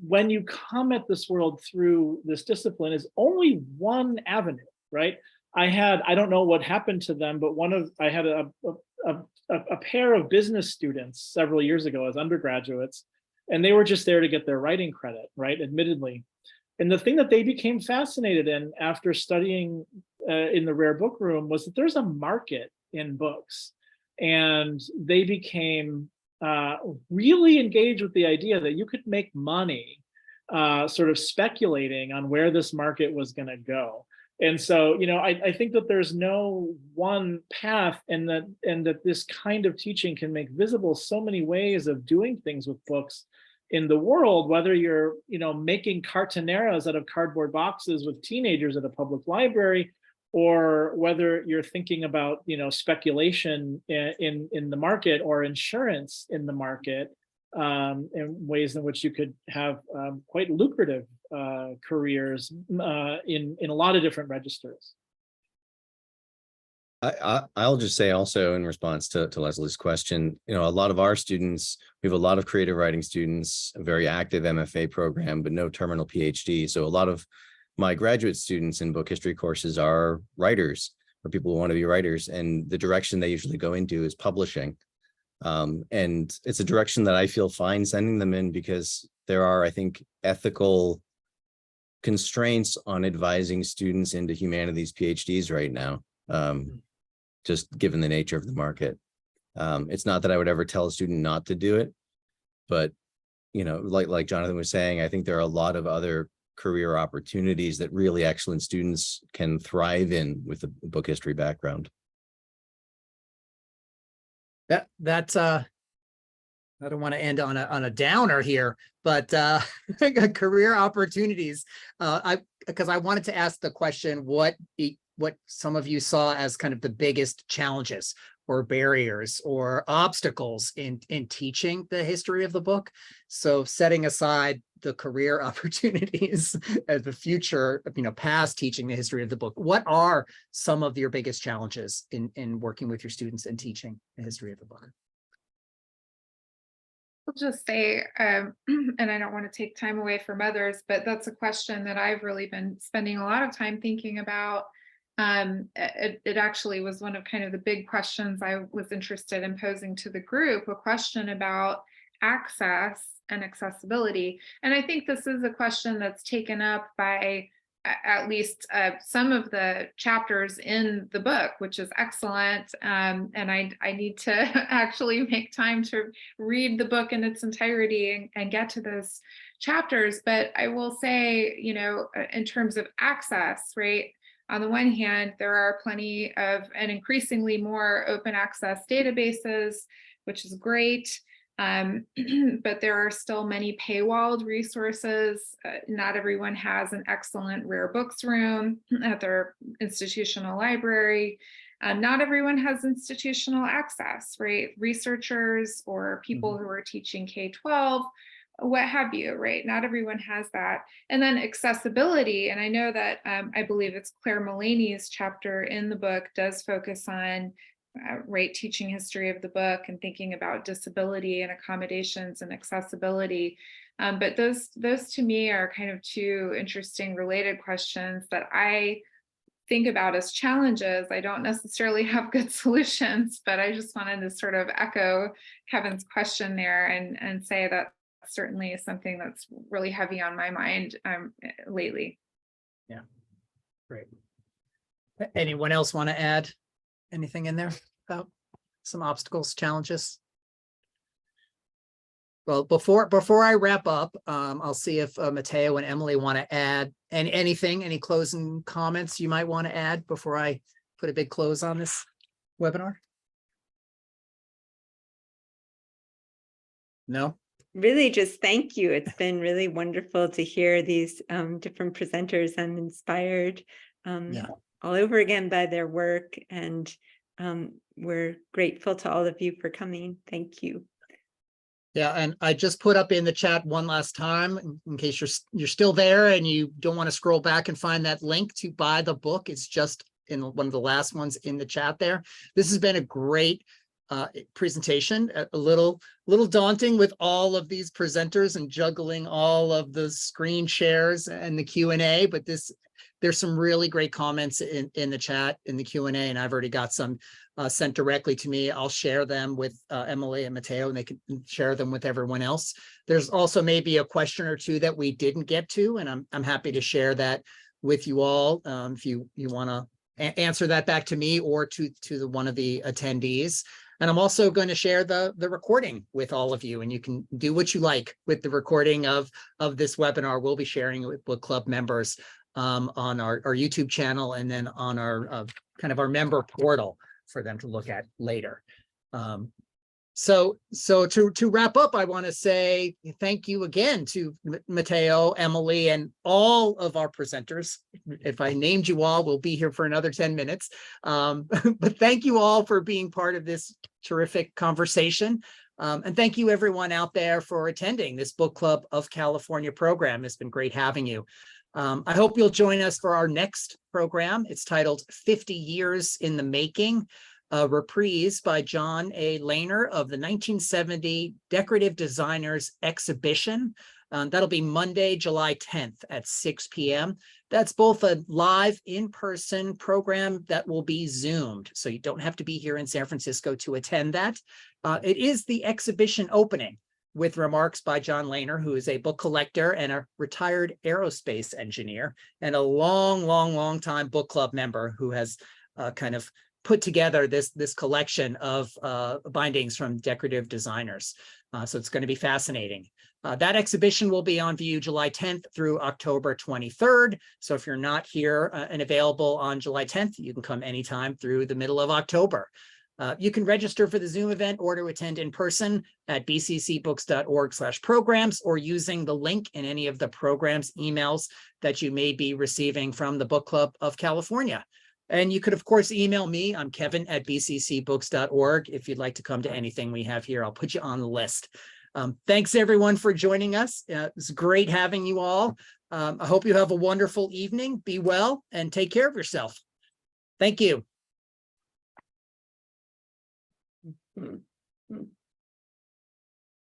when you come at this world through this discipline is only one avenue, right? I don't know what happened to them, but I had a pair of business students several years ago as undergraduates, and they were just there to get their writing credit, right? Admittedly. And the thing that they became fascinated in after studying in the rare book room was that there's a market in books. And they became really engaged with the idea that you could make money sort of speculating on where this market was going to go. And so, I think that there's no one path, and that this kind of teaching can make visible so many ways of doing things with books in the world, whether you're, making cartoneras out of cardboard boxes with teenagers at a public library, or whether you're thinking about, speculation in the market, or insurance in the market, and ways in which you could have quite lucrative careers in a lot of different registers. I'll just say also in response to Leslie's question, a lot of our students, we have a lot of creative writing students, a very active MFA program, but no terminal PhD. So a lot of my graduate students in book history courses are writers, or people who want to be writers, and the direction they usually go into is publishing. And it's a direction that I feel fine sending them in, because there are, I think, ethical constraints on advising students into humanities PhDs right now, just given the nature of the market. It's not that I would ever tell a student not to do it, but, like Jonathan was saying, I think there are a lot of other career opportunities that really excellent students can thrive in with a book history background. That's I don't want to end on a downer here, but career opportunities. Because I wanted to ask the question, what some of you saw as kind of the biggest challenges or barriers or obstacles in teaching the history of the book. So setting aside the career opportunities as the future, past teaching the history of the book, what are some of your biggest challenges in working with your students and teaching the history of the book? I'll just say, and I don't want to take time away from others, but that's a question that I've really been spending a lot of time thinking about. It actually was one of kind of the big questions I was interested in posing to the group, a question about access and accessibility. And I think this is a question that's taken up by at least some of the chapters in the book, which is excellent. And I need to actually make time to read the book in its entirety and get to those chapters. But I will say, in terms of access, right? On the one hand, there are plenty of and increasingly more open access databases, which is great. But there are still many paywalled resources. Not everyone has an excellent rare books room at their institutional library. Not everyone has institutional access, right? Researchers or people who are teaching K-12, what have you, right? Not everyone has that. And then accessibility, and I know that I believe it's Claire Mullaney's chapter in the book does focus on teaching history of the book and thinking about disability and accommodations and accessibility. But those to me are kind of two interesting related questions that I think about as challenges. I don't necessarily have good solutions, but I just wanted to sort of echo Kevin's question there and say that certainly is something that's really heavy on my mind lately. Yeah, great. Anyone else want to add anything in there about some obstacles, challenges? Well, before I wrap up, I'll see if Matteo and Emily want to add any closing comments you might want to add before I put a big close on this webinar. No? Really just thank you. It's been really wonderful to hear these different presenters. I'm inspired all over again by their work, and we're grateful to all of you for coming. Thank you. Yeah, and I just put up in the chat one last time in case you're still there and you don't want to scroll back and find that link to buy the book. It's just in one of the last ones in the chat there. This has been a great presentation, a little daunting with all of these presenters and juggling all of the screen shares and the Q&A, but there's some really great comments in the chat, in the Q&A, and I've already got some sent directly to me. I'll share them with Emily and Matteo, and they can share them with everyone else. There's also maybe a question or two that we didn't get to, and I'm happy to share that with you all if you want to answer that back to me or to one of the attendees. And I'm also going to share the recording with all of you, and you can do what you like with the recording of this webinar. We'll be sharing it with book club members on our YouTube channel, and then on our kind of our member portal for them to look at later. So to wrap up, I want to say thank you again to Matteo, Emily, and all of our presenters. If I named you all, we'll be here for another 10 minutes. But thank you all for being part of this terrific conversation. And thank you everyone out there for attending this Book Club of California program. It's been great having you. I hope you'll join us for our next program. It's titled 50 Years in the Making, a reprise by John A. Lehner of the 1970 Decorative Designers Exhibition. That'll be Monday, July 10th at 6 p.m. That's both a live in-person program that will be Zoomed, so you don't have to be here in San Francisco to attend that. It is the exhibition opening with remarks by John Lehner, who is a book collector and a retired aerospace engineer, and a long time book club member who has kind of put together this collection of bindings from decorative designers. So it's going to be fascinating. That exhibition will be on view July 10th through October 23rd. So if you're not here and available on July 10th, you can come anytime through the middle of October. You can register for the Zoom event or to attend in person at bccbooks.org/programs, or using the link in any of the programs emails that you may be receiving from the Book Club of California. And you could, of course, email me. I'm kevin@bccbooks.org. If you'd like to come to anything we have here, I'll put you on the list. Thanks, everyone, for joining us. It's great having you all. I hope you have a wonderful evening. Be well and take care of yourself. Thank you.